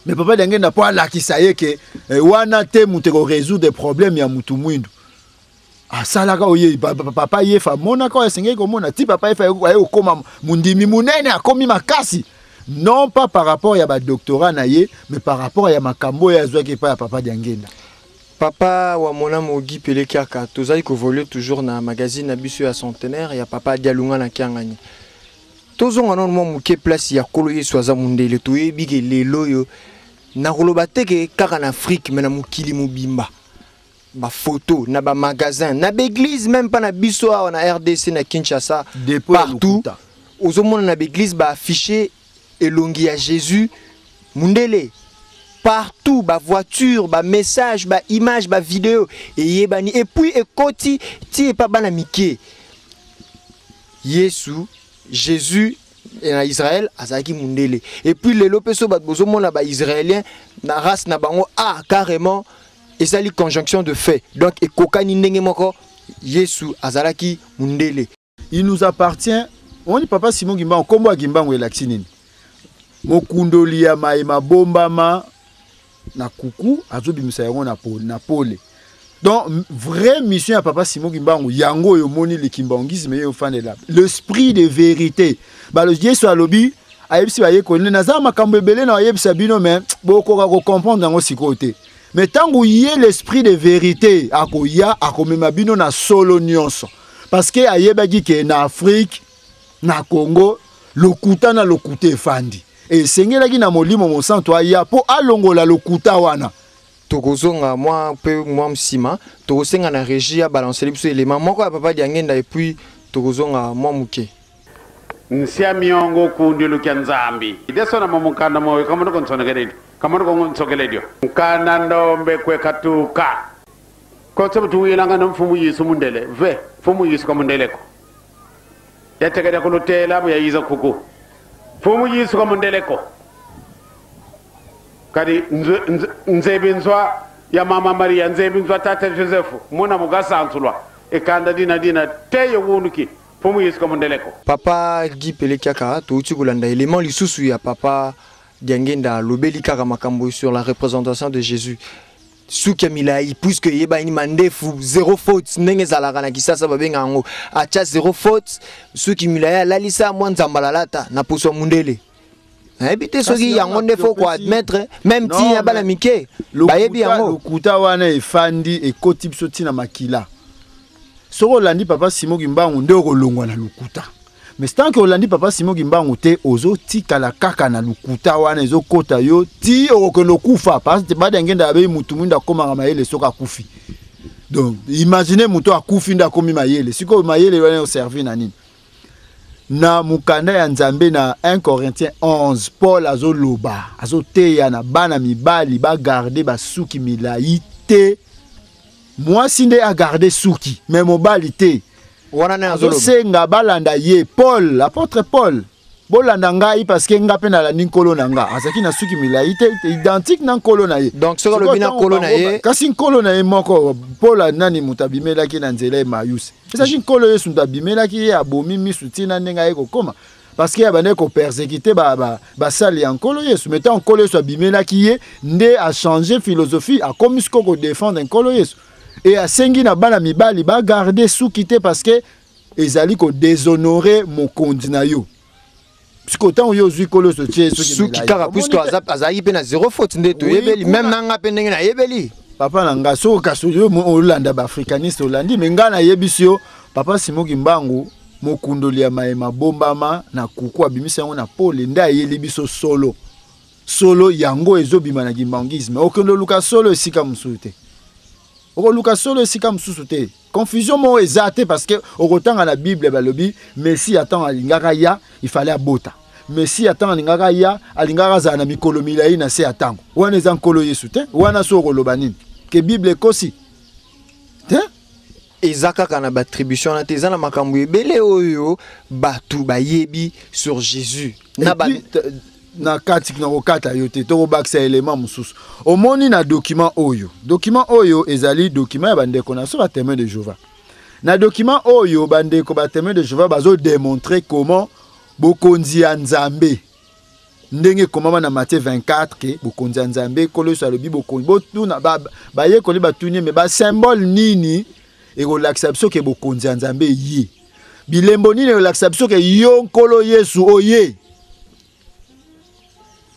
Mais papa denge na pas la kisaye ke wana te muteko résoudre des problèmes ya mutu mwindu. Asalaka oye papa Yefa monaka esengeki komona ti papa Yefa ayo koma mundimi munene akomi makasi. Non pas par rapport ya ba doctorat na ye, mais par rapport ya makambo ya zwaki pa ya papa Diangenda. Papa wa mona mogi pele kiaka tozali ko voler toujours na magazine na biso ya centenaire ya papa Dialunga na kiangani. Tozonga non mo muke place ya kolo Yesu aza mundele toyebi ke lelo yo na koloba te ke kaka na Afrique mena mukili mobimba. ba photo na ba magasin na ba église même pas na biso na RDC na Kinshasa partout ozomona na ba église ba afficher elongi ya Jésus mundele partout ba voiture ba message ba image ba vidéo et puis ekoti ti pa bana mike Yesu Jésus na Israël azaki mundele et puis les lopeso ba bozomona ba israélien na race na bango carrément et ça li conjonction de fait donc ekokani ndenge moko Yesu azalaki mundele. Il nous appartient on dit papa Simon Gimbangu kombo ya Gimbangu elakisi nini mokundoli ya maema bombama na kuku azobimisa yango na pole. Donc vraie mission à papa Simon Gimbangu yango yo moni le kimbangisme yo fanela l'esprit de vérité ba le Yesu alobi ayebisi ba yeko na makambo ebele na ayebisa bino mais boko ko comprendre ngo sikote mais tangu yé l'esprit de vérité akoya akomema bino na solo nyonso parce que ayebaki ke na Afrique na Congo lokuta na lokute fandi et sengelaki na molimo mosanto aya po alongola lokuta wana tokozonga moi peu moi msima tokosenga na régie ya balancer biso élément moko ya papa diangenda et puis tokozonga moi muke nsia miongo kundi lukianzambi idesona mamukanda moyo kama ndiko nsonegeledio kama ndiko nsogeledio nkanda ndombe kwekatuka kote mtuwilanga na mfumu Yesu mundele ve mfumu Yesu kwa mundeleko yategeda kulutela mu yayiza kuku mfumu Yesu kwa mundeleko kadi nzebinzwa ya mama Maria nzebinzwa tata Josefu muna mugasantulwa ekanda dina teye wunuki mfumu Yesu kwa mundeleko. Papa Guy Pelekiaka touti kolanda élément lisusu ya papa diangenda lobeli kaka makambo sur la représentation de Jésus suki milai puisque yeba ini mandefu zéro faute ndenge zalaka na kisasa babenga ngo acha zéro faute suki milai la lisa mwanza mbalalata na poso mundele habité soki yango ndefo ko admettre même ti ya bana mike bayebi yango lokuta wana efandi ekoti biso tina makila soko landi papa Simon Gimbangu nde kolongwa na lokuta mais tant que olandi papa Simon Gimbangu te ozo tikala kaka na lukuta wana ezo kota yo ti okelo kufa parce que bada ngenda abe mutu munda koma mayele soka kufi donc imaginez mutu akufi nda komi mayele siko mayele wana o servi na nini na mukanda ya Nzambe na 1 Corinthiens 11 Paul azo loba azo teya na bana mibali ba garder ba suki milaite moi sinde a garder suki mais mobali te senga balanda ye Paul l'apôtre Paul bolanda ngai parce que nga pena la ninkolo nanga azaki na suki milaite identique na nkolo na ye donc soko lo bina kolo na ye kasi nkolo na ye moko Paul nani mutabimela ki na nzela mayus ezaki nkolo Yesu mutabimela ki ya bomi misutina ndenga ye kokoma parce que abane ko persécuter ba sali nkolo Yesu mais tant nkolo Yesu abimela ki ye nde a changer philosophie a comme ce ko défendre nkolo Yesu et à sengi na bana mibali ba garder soukité parce que ezali ko déshonorer mon kondina yo puisque autant yo zui kolo so tie souki kaka puisque azali pe na zéro faute ndeto yebeli même nanga pe ndenge na yebeli papa nanga so kaso yo olanda ba africaniste olandi mais ngana yebisio papa Simon Gimbangu mokundoli ya maema bombama na kuku abimisa yango na pole nda yeli biso solo yango ezobima na gimbangisme okendo luka solo esika musute oko luka solo esika mususu te confusion mo ezate parce que okotanga na Bible balobi Messi attend alingaka ya il fallait abota Messi attend alingaka ya alingaka za na mikolo milai na se atango wana eza nkolo Yesu te wana so koloba nini ke Bible kosi te ezaka kana ba attribution na te za na makambo ebele oyo batu bayebi sur Jésus na ba na kati na okata yote to baksa élément mususu omoni na document oyo ezali document ya bandeko na so ba témoin de Jéhovah na document oyo bandeko ba témoin de Jéhovah bazo démontrer comment bokonzi ya Nzambe ndenge komama na Matthieu 24 ke bokonzi ya Nzambe kolo so alobi bokonzi botuna ba ye koli batunie me ba symbole nini e ko l'acception ke bokonzi ya Nzambe yi bilembo nini e l'acception ke yo kolo Yesu oye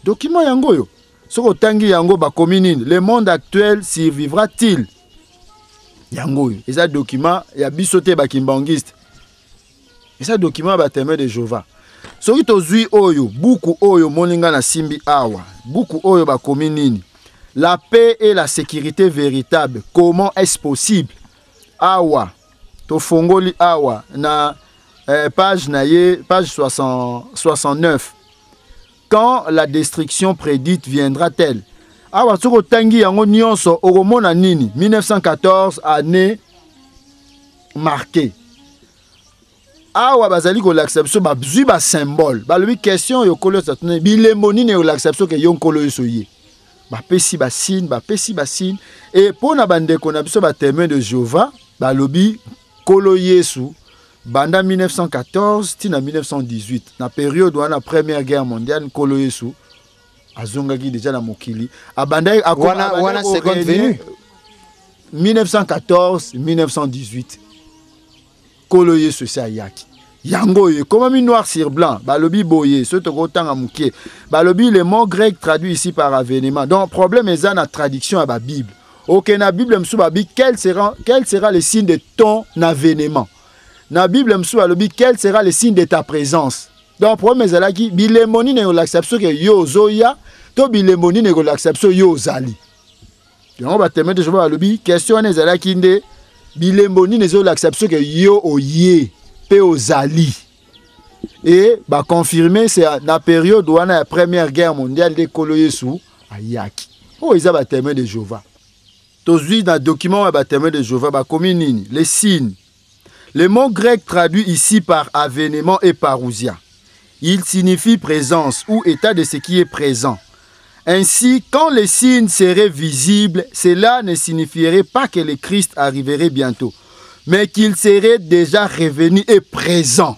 document yango yo soko tangi yango ba nini le monde actuel survivra-t-il yango yo eza document ya bisote ba kimbangiste eza document ba témoin de Jéhovah soki tozui oyo buku oyo moninga na simbi awa buku oyo ba nini la paix et la sécurité véritable. Comment est-ce possible? Awa, to fongoli awa, na page 69. Quand la destruction prédite viendra-t-elle? Awa, tsoko tangi yango nyonso, oromona nini? 1914, année marquée. Awa bazali ko l'acception ba bzui ba symbole. Ba lui question yo kolo satune bilembo nini yo l'acception ke yon kolo yosoye. Ba pesi ba signe, ba pesi ba signe et pour na bande ko na biso ba témoin de Jéhovah, ba lobi kolo Yesu banda 1914 tina 1918 na période wana première guerre mondiale kolo Yesu azongaki déjà na mokili. Abanda wana seconde venue 1914 1918. Kolo Yesu sa yaki. Yango ye, comme mi noir sur blanc, balobi boye, ce toko tanga mouké. Balobi le mot grec traduit ici par avènement. Donc problème est la traduction à la Bible. Ok, na Bible m'sou babi quel sera le signe de ton avènement. Na Bible m'sou balobi quel sera le signe de ta présence. Donc problème est là qui bilemoni ne l'acception que yo zoya, to bilemoni ne l'acception yo zali. Donc ba témoin de Jéhovah balobi question est là qui ndé bilemboni nezo l'acception que yo oye pe ozali et ba confirmer c'est la période où on a la première guerre mondiale de kolo Yesu ayaki o isa ba témoin de Jéhovah tozui dans document ba témoin de Jéhovah ba communini les signes le mot grec traduit ici par avènement et parousia il signifie présence ou état de ce qui est présent. Ainsi, quand les signes seraient visibles, cela ne signifierait pas que le Christ arriverait bientôt, mais qu'il serait déjà revenu et présent.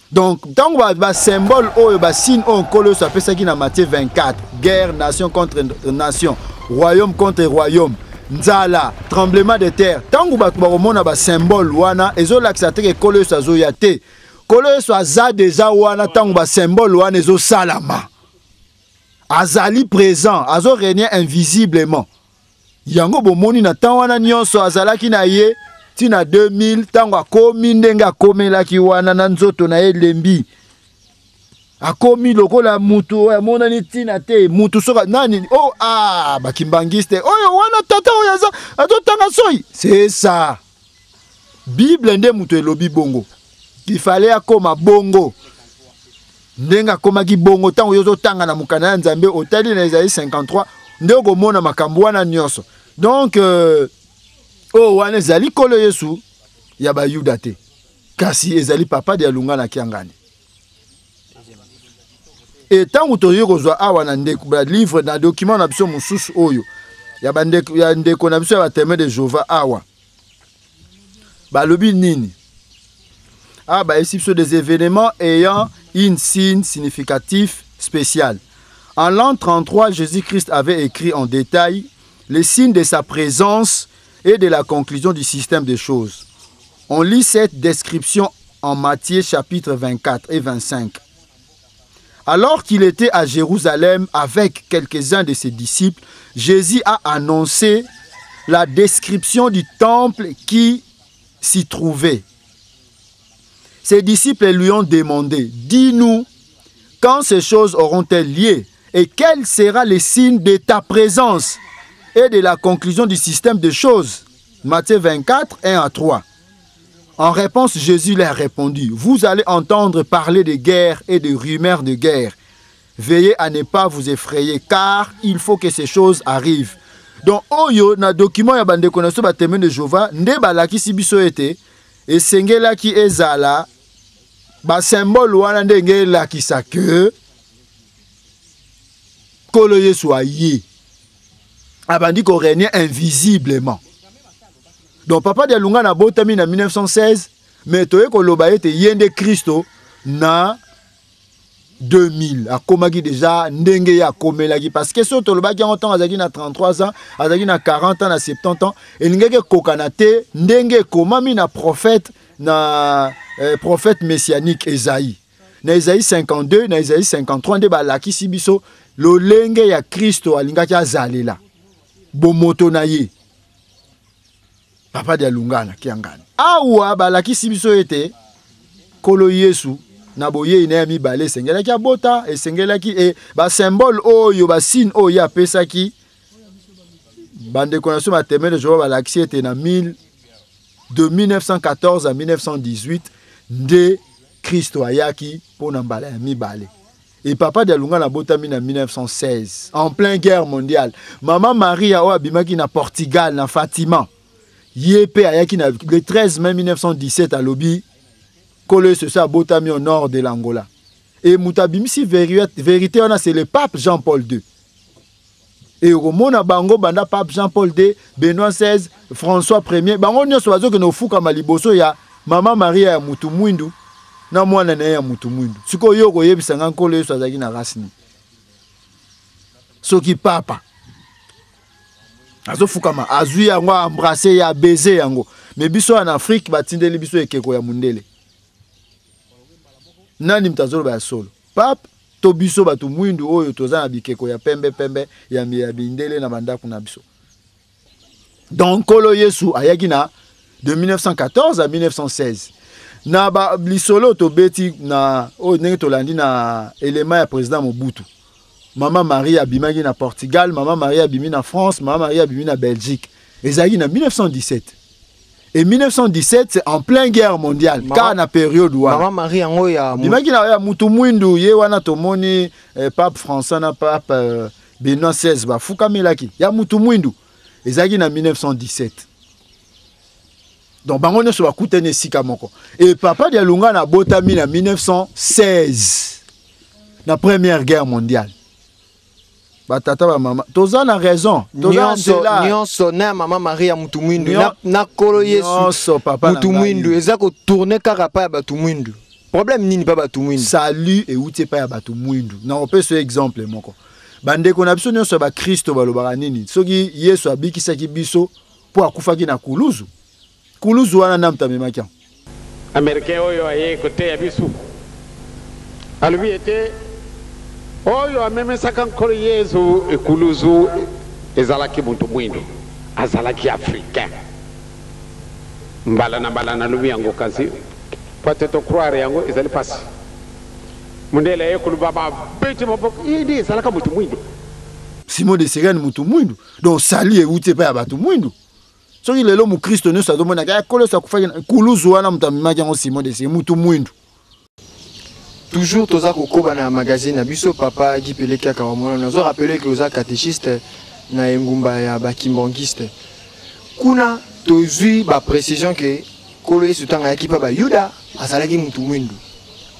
Donc, tant que le symbole ou le signe on colle ça fait ça qui dans Matthieu 24, guerre nation contre nation, royaume contre royaume, nzala, tremblement de terre. Tant que le symbole wana, ezo laxate que colle ça zoyate, colle ça za déjà wana tant que symbole wana ezo salama. Azali présent, azo régner invisiblement. Yango bomoni na tawana nyonso azalaki na ye tina 2000 tango akomi ndenga komela ki wana na nzoto na ye lembi. Akomi lokola mutu amona ni tina te mutu soka nani oh ah bakimbangiste oyo wana tata oyaza azo tanga soyi. C'est ça. Bible nde mutu elobi bongo. Il fallait akoma bongo. Ndenga komaki bongo tango yozo tanga na mukana ya Nzambe otali na Isaïe 53 ndeko mona makambo wana nyonso. Donc oh wana ezali kolo Yesu ya ba Yuda te. Kasi ezali papa de alunga na kiangani. Et tango toyo kozwa awa na ndeko ba livre na document na biso mususu oyo ya bandeko ya ndeko na biso ya témoin de Jéhovah awa. Ba lobi nini? Ah bah ici sur des événements ayant un signe significatif spécial. En l'an 33, Jésus-Christ avait écrit en détail les signes de sa présence et de la conclusion du système des choses. On lit cette description en Matthieu chapitre 24 et 25. Alors qu'il était à Jérusalem avec quelques-uns de ses disciples, Jésus a annoncé la description du temple qui s'y trouvait. Ses disciples lui ont demandé, dis-nous, quand ces choses auront-elles lieu et quel sera le signe de ta présence et de la conclusion du système de choses. Matthieu 24, 1 à 3. En réponse, Jésus leur a répondu, vous allez entendre parler de guerre et de rumeurs de guerre. Veillez à ne pas vous effrayer car il faut que ces choses arrivent. Donc, oyo, na document ya bande konaso ba témoin de Jéhovah, nde balaki si biso ete, et sengela ki ezala, ba symbole wana ndenge la ki sa ke, kolo Yesu aye. Abandi ko régner invisiblement. Donc papa de Lunga na botami na 1916, mais toye ko loba ete yende Christo na 2000 akomaki déjà ndenge ya komelaki parce que soto lobaki en temps azaki na 33 ans, azaki na 40 ans, na 70 ans, et ngeke kokana te ndenge komami na prophète prophète messianique Esaïe. Na Esaïe 52, na Esaïe 53 nde balaki sibiso lolenge ya Christo alingaki azalela. Bomoto na ye. Papa de Lungana kiangani. Awa balaki sibiso ete kolo Yesu na boye ina mi balé sengela ki abota et sengela ki e ba symbole oyo ba signe oyo apesa ki bande connaissons ma témoin je vois l'accès était de 1914 à 1918 de Christo ayaki pour nambala ya mibale. Et papa de Lunga na botami en 1916 en pleine guerre mondiale. Maman Maria o abimaki na Portugal na Fatima. Yépe ayaki na le 13 mai 1917 à Lobi. Kole ce soit botami au nord de l'Angola. Et mutabimisi vérité on a c'est le pape Jean-Paul II. Et au mona bango banda pape Jean-Paul II, Benoît XVI, François Ier, bango nyoso bazo ke no fuka maliboso ya Maman Maria ya mutu mwindu na mwana na ya mutu mwindu. Siko yo ko yebisa nkolo yeso azaki na rasini. Soki papa azo fuka ma azui yango embrasser ya baiser yango. Mais biso en Afrique batindeli biso ekeko ya mundele. Nani mtazolo ba solo. Pape to biso batu mwindu oyo toza na bikeko ya pembe pembe ya bindele na bandako na biso. Donc kolo Yesu ayaki na de 1914 à 1916. Na ba lisolo to beti na o ndenge to landi na élément ya président Mobutu. Maman Marie abimaki na Portugal, Maman Marie abimi na France, Maman Marie abimi na Belgique. Ezaki na 1917. Et 1917 c'est en pleine guerre mondiale. Car na période où Maman Marie ngo ya bimaki na ya mutu mwindu ye wana tomoni pape François na pape Benoît XVI ba fukamelaki ya mutu mwindu. Ezaki na 1917. Donc bango nyonso bakutani sika moko. Et papa de Lunga na botami na 1916. Na première guerre mondiale. Batata ba mama. Toza na raison. Nyonso na Maman Marie ya mutu mwindu na kolo Yesu. Nyonso papa mutu mwindu ezako tourner kaka pa ya batu mwindu. Problème nini pa batu mwindu? Salut et outé pa ya batu mwindu. Na on peut ce exemple moko. Bande ko na biso nyonso ba Kristo balobaka nini? Soki Yesu abikisaki biso po akufaki na kuluzu. Kuluzu wana namta memaki. Américain oyo aye kote ya bisu. Alubi ete oyo amemesaka nkolo Yesu ekuluzu ezalaki muntu mwindu. Azalaki africain. Mbala na lubi yango kazi. Peut-être croire yango ezali pasi. Mundele ekulu baba beti maboko idi ezalaka muntu mwindu. Simon de Sirène mutu mwindu. Donc sali et outé pa ya batu mwindu. Soki lelo mu Kristo ne sa domona ka kolo sa kufaki kuluzu wana mutamimaki yango Simon de Sirène mutu mwindu. Toujours toza kokoba na magazine na biso papa Guy Peleka Kawamona nazo rappeler que oza catéchiste na engumba ya bakimbangiste. Kuna tozui ba précision que kolo Yesu tanga yaki pa ba Yuda asalaki mutu mwindu.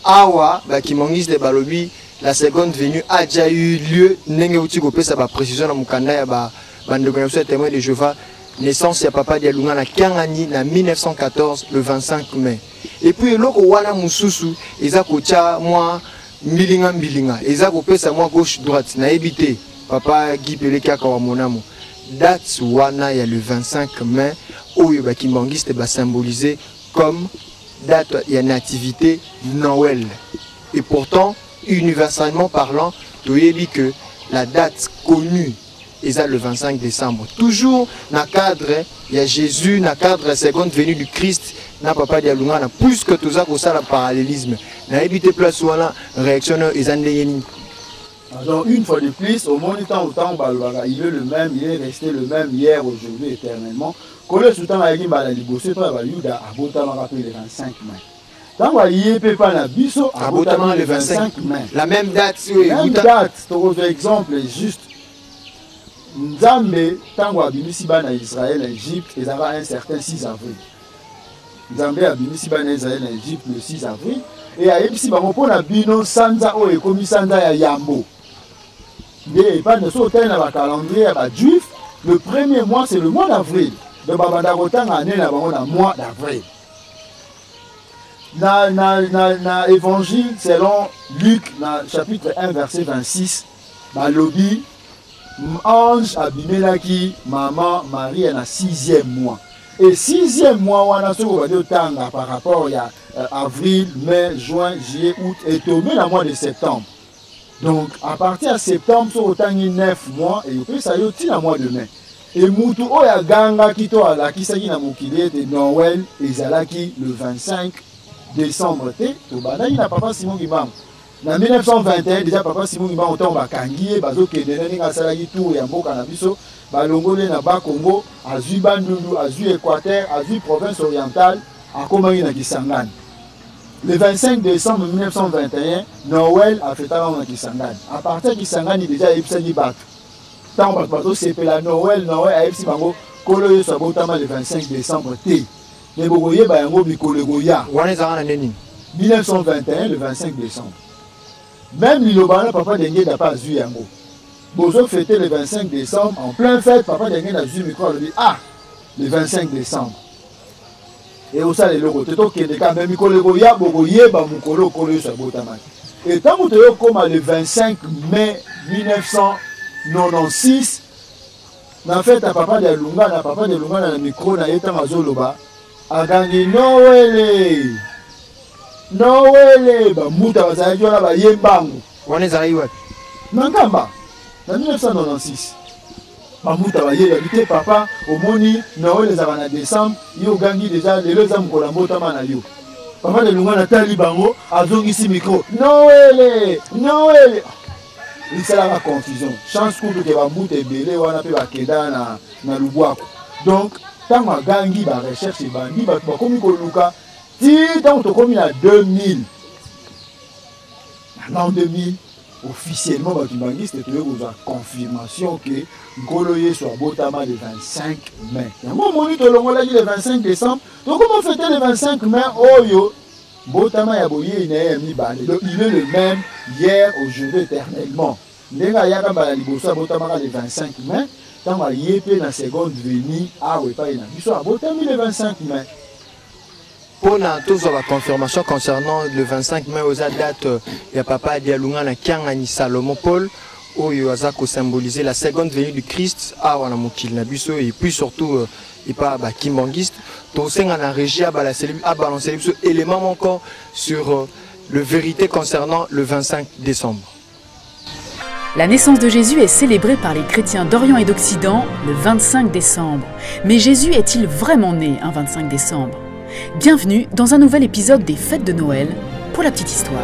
Awa bakimbangiste balobi la seconde venue a déjà eu lieu ndenge uti kopesa ba précision na mukanda ya ba bandeko na biso témoin de Jéhovah. Naissance ya papa de Lunga na Kiangani na 1914 le 25 mai. Et puis loko wana mususu eza kocha moi mbilinga eza kopesa moi gauche droite na ebité papa Guy Peleka Kawamona mo. Date wana ya le 25 mai oyo bakimbangiste ba symboliser comme date ya nativité Noël. Et pourtant universellement parlant toyebi que la date connue et le 25 décembre. Toujours dans le cadre, il y a Jésus, dans le cadre de la seconde venue du Christ, na papa de Lunga, plus que tout ça, le parallélisme. Dans évité place où la réaction est alors une fois de plus, au moins temps autant il est le même, il est resté le même hier, aujourd'hui, éternellement. Quand le sultan a dit que libossé par Yuda a botamment rappelé le 25 mai. Tant qu'il y a pas na biso a botamment le 25 mai. La même date, même date. Par exemple, juste Nzambe, tango abimisi bana Israël en Égypte, ils avaient un certain 6 avril. Nzambe abimisi bana Israël en Égypte le 6 avril. Et à Epsi bango na bino sanza o ekomi sanza ya yambo. Et pas de sauter dans le calendrier à juif, le premier mois c'est le mois d'avril. De babanda kotanga ane na bango na mois d'avril. Na évangile selon Luc na chapitre 1 verset 26, balobi ange abimelaki maman Marie na 6e mois. Et 6e mois wana soko ba de tanga par rapport à avril, mai, juin, juillet, août et tombé dans le mois de septembre. Donc à partir de septembre soko tangi 9 mois et puis ça yoti na mois de mai. Et mutu oya ganga kito ala kisaki na mokili de Noël ezalaki le 25 décembre te to bana ina papa Simon Gimam. En 1921, déjà papa Simon Ngimba autant bakangi bazo kedene ninga salaki tour ya mboka na biso balongole na ba Congo azui Bandundu azui Équateur azui province orientale akomaki na Kisangani. Le 25 décembre 1921, Noël a fêté na Kisangani. À partir de Kisangani déjà ebisani bato. Tant bato sepela Noël a ebisi bango kolo yo sabotama le 25 décembre T. Mais bogoye ba yango mikolo goya. Wana zana neni 1921 le 25 décembre. Même Lilobana, papa Dengue n'a pas vu yango. Bozo fêtait le 25 décembre, en plein fête, papa Dengue n'a vu micro, il dit ah, le 25 décembre. Et au sein de l'euro, tu as dit quand même, Mikolegoya, Bogoye, Bamukolo, Kolo, Sabotaman. Et tant que tu as comme le 25 mai 1996, en fait, papa de Lunga, dans le micro, na yeta mazoloba, a gagné Noël. Noël, Bamuta, Bazayona, Bayembango. wana ezalaki wapi Nankamba, en 1996. Bamuta, Bayembango, papa, au moni, Noël, les avana décembre, yo gangi déjà, les deux hommes Kolambo, Tamana yo. Papa de Lunga, Nathalie Bango, a zongi ici micro. Noël, Noël. C'est la confusion. Chance que tu vas bouter belé, on a pu akeda na Lubuako. Donc, tant que gangi, ba recherche, bandi, ba komi ko luka. Si tant que tu as 2000, en 2000, officiellement, tu as une confirmation que Ngoloye soit Botama le 25 mai. Il y a un moment où tu as dit le 25 décembre. Donc, comment fêter le 25 mai? Oh yo, Botama Yaboye, il est le même hier, aujourd'hui, éternellement. Lenga Yakamba Libosa Botama le 25 mai. Tant que Yépe dans la seconde venue, ah oui, pas il y a Botama le 25 mai. Pour la confirmation concernant le 25 mai aux dates, il y a papa Dialunga na Kiangani Salomon Paul, où il a symbolisé la seconde venue du Christ à Wanamukil Nabuso et puis surtout il pas Kimbangiste. Tout ça en a régi à balancer les éléments encore sur le vérité concernant le 25 décembre. La naissance de Jésus est célébrée par les chrétiens d'Orient et d'Occident le 25 décembre. Mais Jésus est-il vraiment né un 25 décembre? Bienvenue dans un nouvel épisode des Fêtes de Noël pour la petite histoire.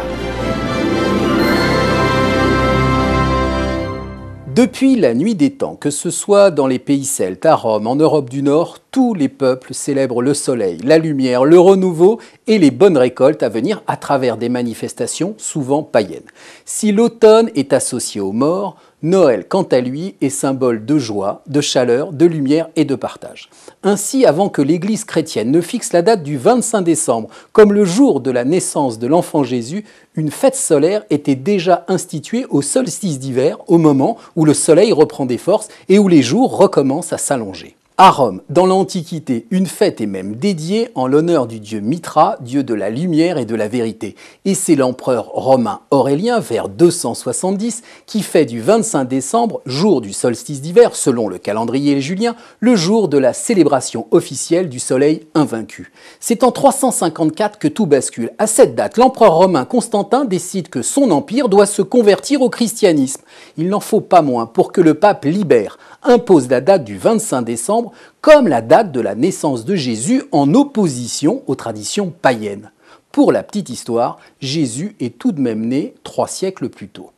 Depuis la nuit des temps, que ce soit dans les pays celtes, à Rome, en Europe du Nord, tous les peuples célèbrent le soleil, la lumière, le renouveau et les bonnes récoltes à venir à travers des manifestations souvent païennes. Si l'automne est associé aux morts, Noël, quant à lui, est symbole de joie, de chaleur, de lumière et de partage. Ainsi, avant que l'Église chrétienne ne fixe la date du 25 décembre comme le jour de la naissance de l'enfant Jésus, une fête solaire était déjà instituée au solstice d'hiver, au moment où le soleil reprend des forces et où les jours recommencent à s'allonger. À Rome, dans l'Antiquité, une fête est même dédiée en l'honneur du dieu Mitra, dieu de la lumière et de la vérité. Et c'est l'empereur romain Aurélien, vers 270, qui fait du 25 décembre, jour du solstice d'hiver, selon le calendrier julien, le jour de la célébration officielle du soleil invaincu. C'est en 354 que tout bascule. À cette date, l'empereur romain Constantin décide que son empire doit se convertir au christianisme. Il n'en faut pas moins pour que le pape Libère impose la date du 25 décembre comme la date de la naissance de Jésus en opposition aux traditions païennes. Pour la petite histoire, Jésus est tout de même né 3 siècles plus tôt.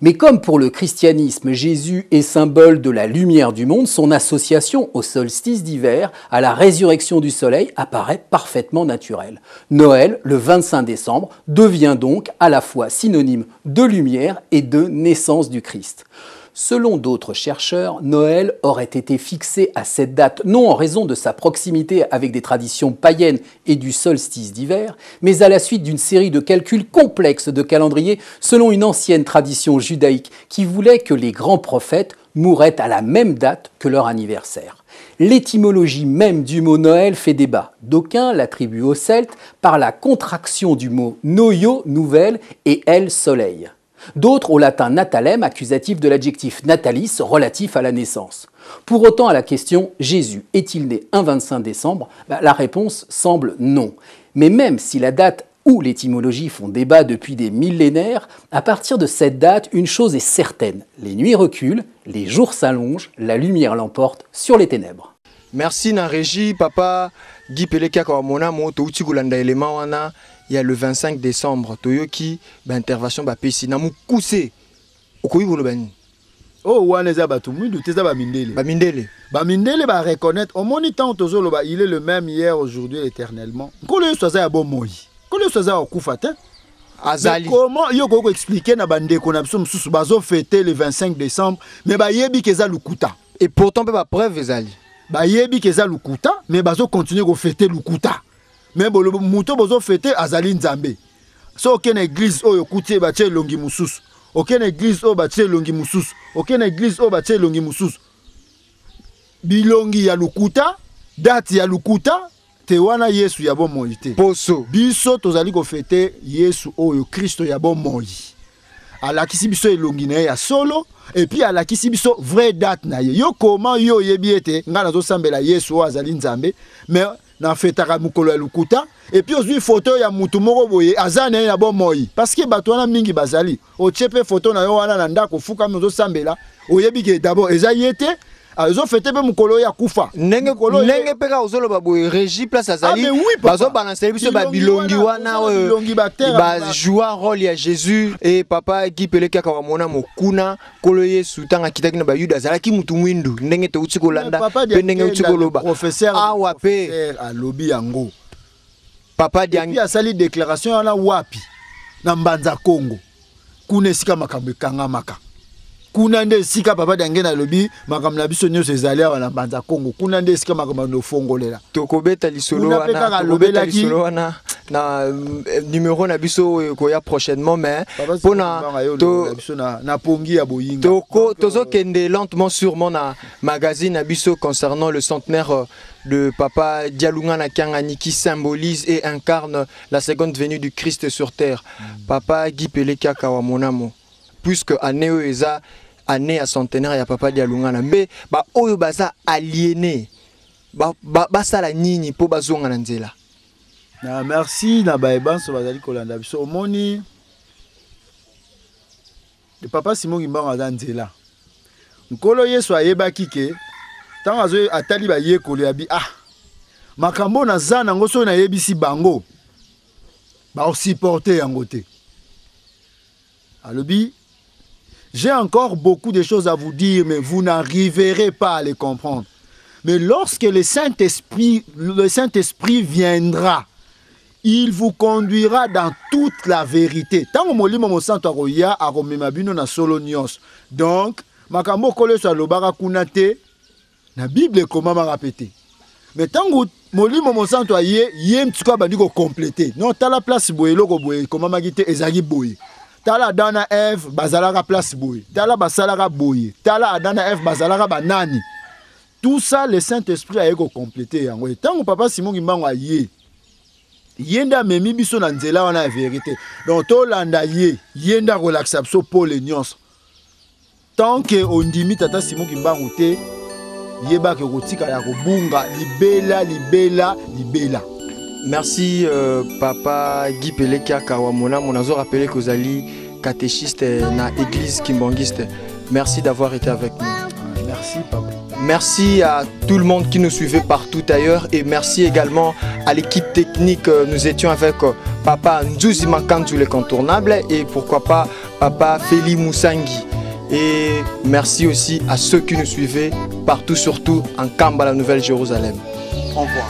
Mais comme pour le christianisme, Jésus est symbole de la lumière du monde, son association au solstice d'hiver, à la résurrection du soleil, apparaît parfaitement naturelle. Noël, le 25 décembre, devient donc à la fois synonyme de lumière et de naissance du Christ. Selon d'autres chercheurs, Noël aurait été fixé à cette date non en raison de sa proximité avec des traditions païennes et du solstice d'hiver, mais à la suite d'une série de calculs complexes de calendrier selon une ancienne tradition judaïque qui voulait que les grands prophètes mouraient à la même date que leur anniversaire. L'étymologie même du mot Noël fait débat. D'aucuns l'attribuent aux Celtes par la contraction du mot noio, nouvelle, et el, soleil. D'autres au latin natalem, accusatif de l'adjectif natalis, relatif à la naissance. Pour autant, à la question « Jésus est-il né un 25 décembre ?», la réponse semble non. Mais même si la date ou l'étymologie font débat depuis des millénaires, à partir de cette date, une chose est certaine. Les nuits reculent, les jours s'allongent, la lumière l'emporte sur les ténèbres. Merci na régie, papa Guy Peleka Kawamona, mo touti kulanda élément wana il y a le 25 décembre toyoki intervention ba pesi na mukuse okoyi bolobani oh wana za batu mwindu teza ba mindele ba reconnaître au moni tant tozolo ba il est le même hier aujourd'hui éternellement kolo soza ya bomoi kolo soza okufata azali comment yo ko expliquer na bande ko na biso mususu bazo fêter le 25 décembre mais ba yebi keza lukuta et pourtant ba preuve ezali ba yebi keza lukuta mais bazo continuer ko fêter lukuta mais bolo muto bozo fêter azali nzambe so aucune église oyo kutie ba tie longi mususu aucune église oyo ba tie longi mususu aucune église oyo ba tie longi mususu bilongi ya lukuta date ya lukuta te wana Yesu ya bomoi te poso biso tozali ko fêter Yesu oyo Kristo ya bomoi alakisi biso elongi na ya solo et puis alakisi biso vraie date na ye yo comment yo yebi ete nga nazo sambela Yesu azali nzambe mais na fetaka mukolo ya lukuta et puis ozwi photo ya mutu moko boye azana ya bomoi parce que bato wana mingi bazali o chepe photo na yo wana na ndako fuka mozo sambela oyebi ke d'abord eza yete azo fete be mukolo ya kufa nenge peka ozolo baboye régie place azali bazo balancer biso ba bilongi wana ba joua rôle ya Jésus et papa Guy Peleka ka mona mokuna kolo Yesu tanga kitaki na ba yuda azalaki mutu mwindu ndenge te uti kolanda pe ndenge uti koloba professeur alobi yango papa diangi asali déclaration wana wapi na Mbanza Congo kuna esika makambo kangamaka kuna nde sika papa dange na lobi makambo na biso nyonso ezali awa na Mbanza Congo kuna nde sika makambo no fongolela tokobeta lisolo wana na numéro na biso koya prochainement mais pona na pongi ya boyinga tozo kende lentement sûrement na magazine na biso concernant le centenaire de Papa Dialunga Nakangani qui symbolise et incarne la seconde venue du Christ sur terre. Papa Guy Peleka Kawamonamo puisque année eza année à centenaire ya Papa Dialungana mais ba oyo baza aliéné ba sala nini po bazonga na nzela. Na merci na baebanso bazali kolanda biso omoni de Papa Simon Ngimbango aza nzela nkolo Yesu ayebaki ke tant azo atali ba yekolo ya bi makambo na za nango so na yebisi bango ba supporter yango te alobi. J'ai encore beaucoup de choses à vous dire, mais vous n'arriverez pas à les comprendre. Mais lorsque le Saint-Esprit viendra, il vous conduira dans toute la vérité. Tant que molimo mo santo akoya akomema bino na solo nyos. Donc, makambo kole so lobaka kunate na Bible comment m'a répété. Mais tant que molimo mo santo aye yem tsuka bandi ko compléter. Non, ta la place boyelo ko boye comment m'a gité ezaki boye. Tala Adana Eve bazalaka place boye. Tala basalaka boye. Tala Adana Eve bazalaka banani. Tout ça le Saint-Esprit a eko compléter yango. Tant que Papa Simon Ngimbango aye yenda memi biso na nzela wana la vérité. Donc to landa yenda relaxa biso pour les nyons. Tant que on dit Tata Simon Ngimbango te yeba ke kotika ya kobunga libela. Merci Papa Guy Peleka Kawamona. Mon azo rappelé que vous allez catéchiste na église kimbangiste. Merci d'avoir été avec nous. Merci Papa. Merci à tout le monde qui nous suivait partout ailleurs et merci également à l'équipe technique. Nous étions avec Papa Nzuzi Makanzu l'incontournable et pourquoi pas Papa Feli Moussangi. Et merci aussi à ceux qui nous suivaient partout, surtout en Kamba, la Nouvelle-Jérusalem. Au revoir.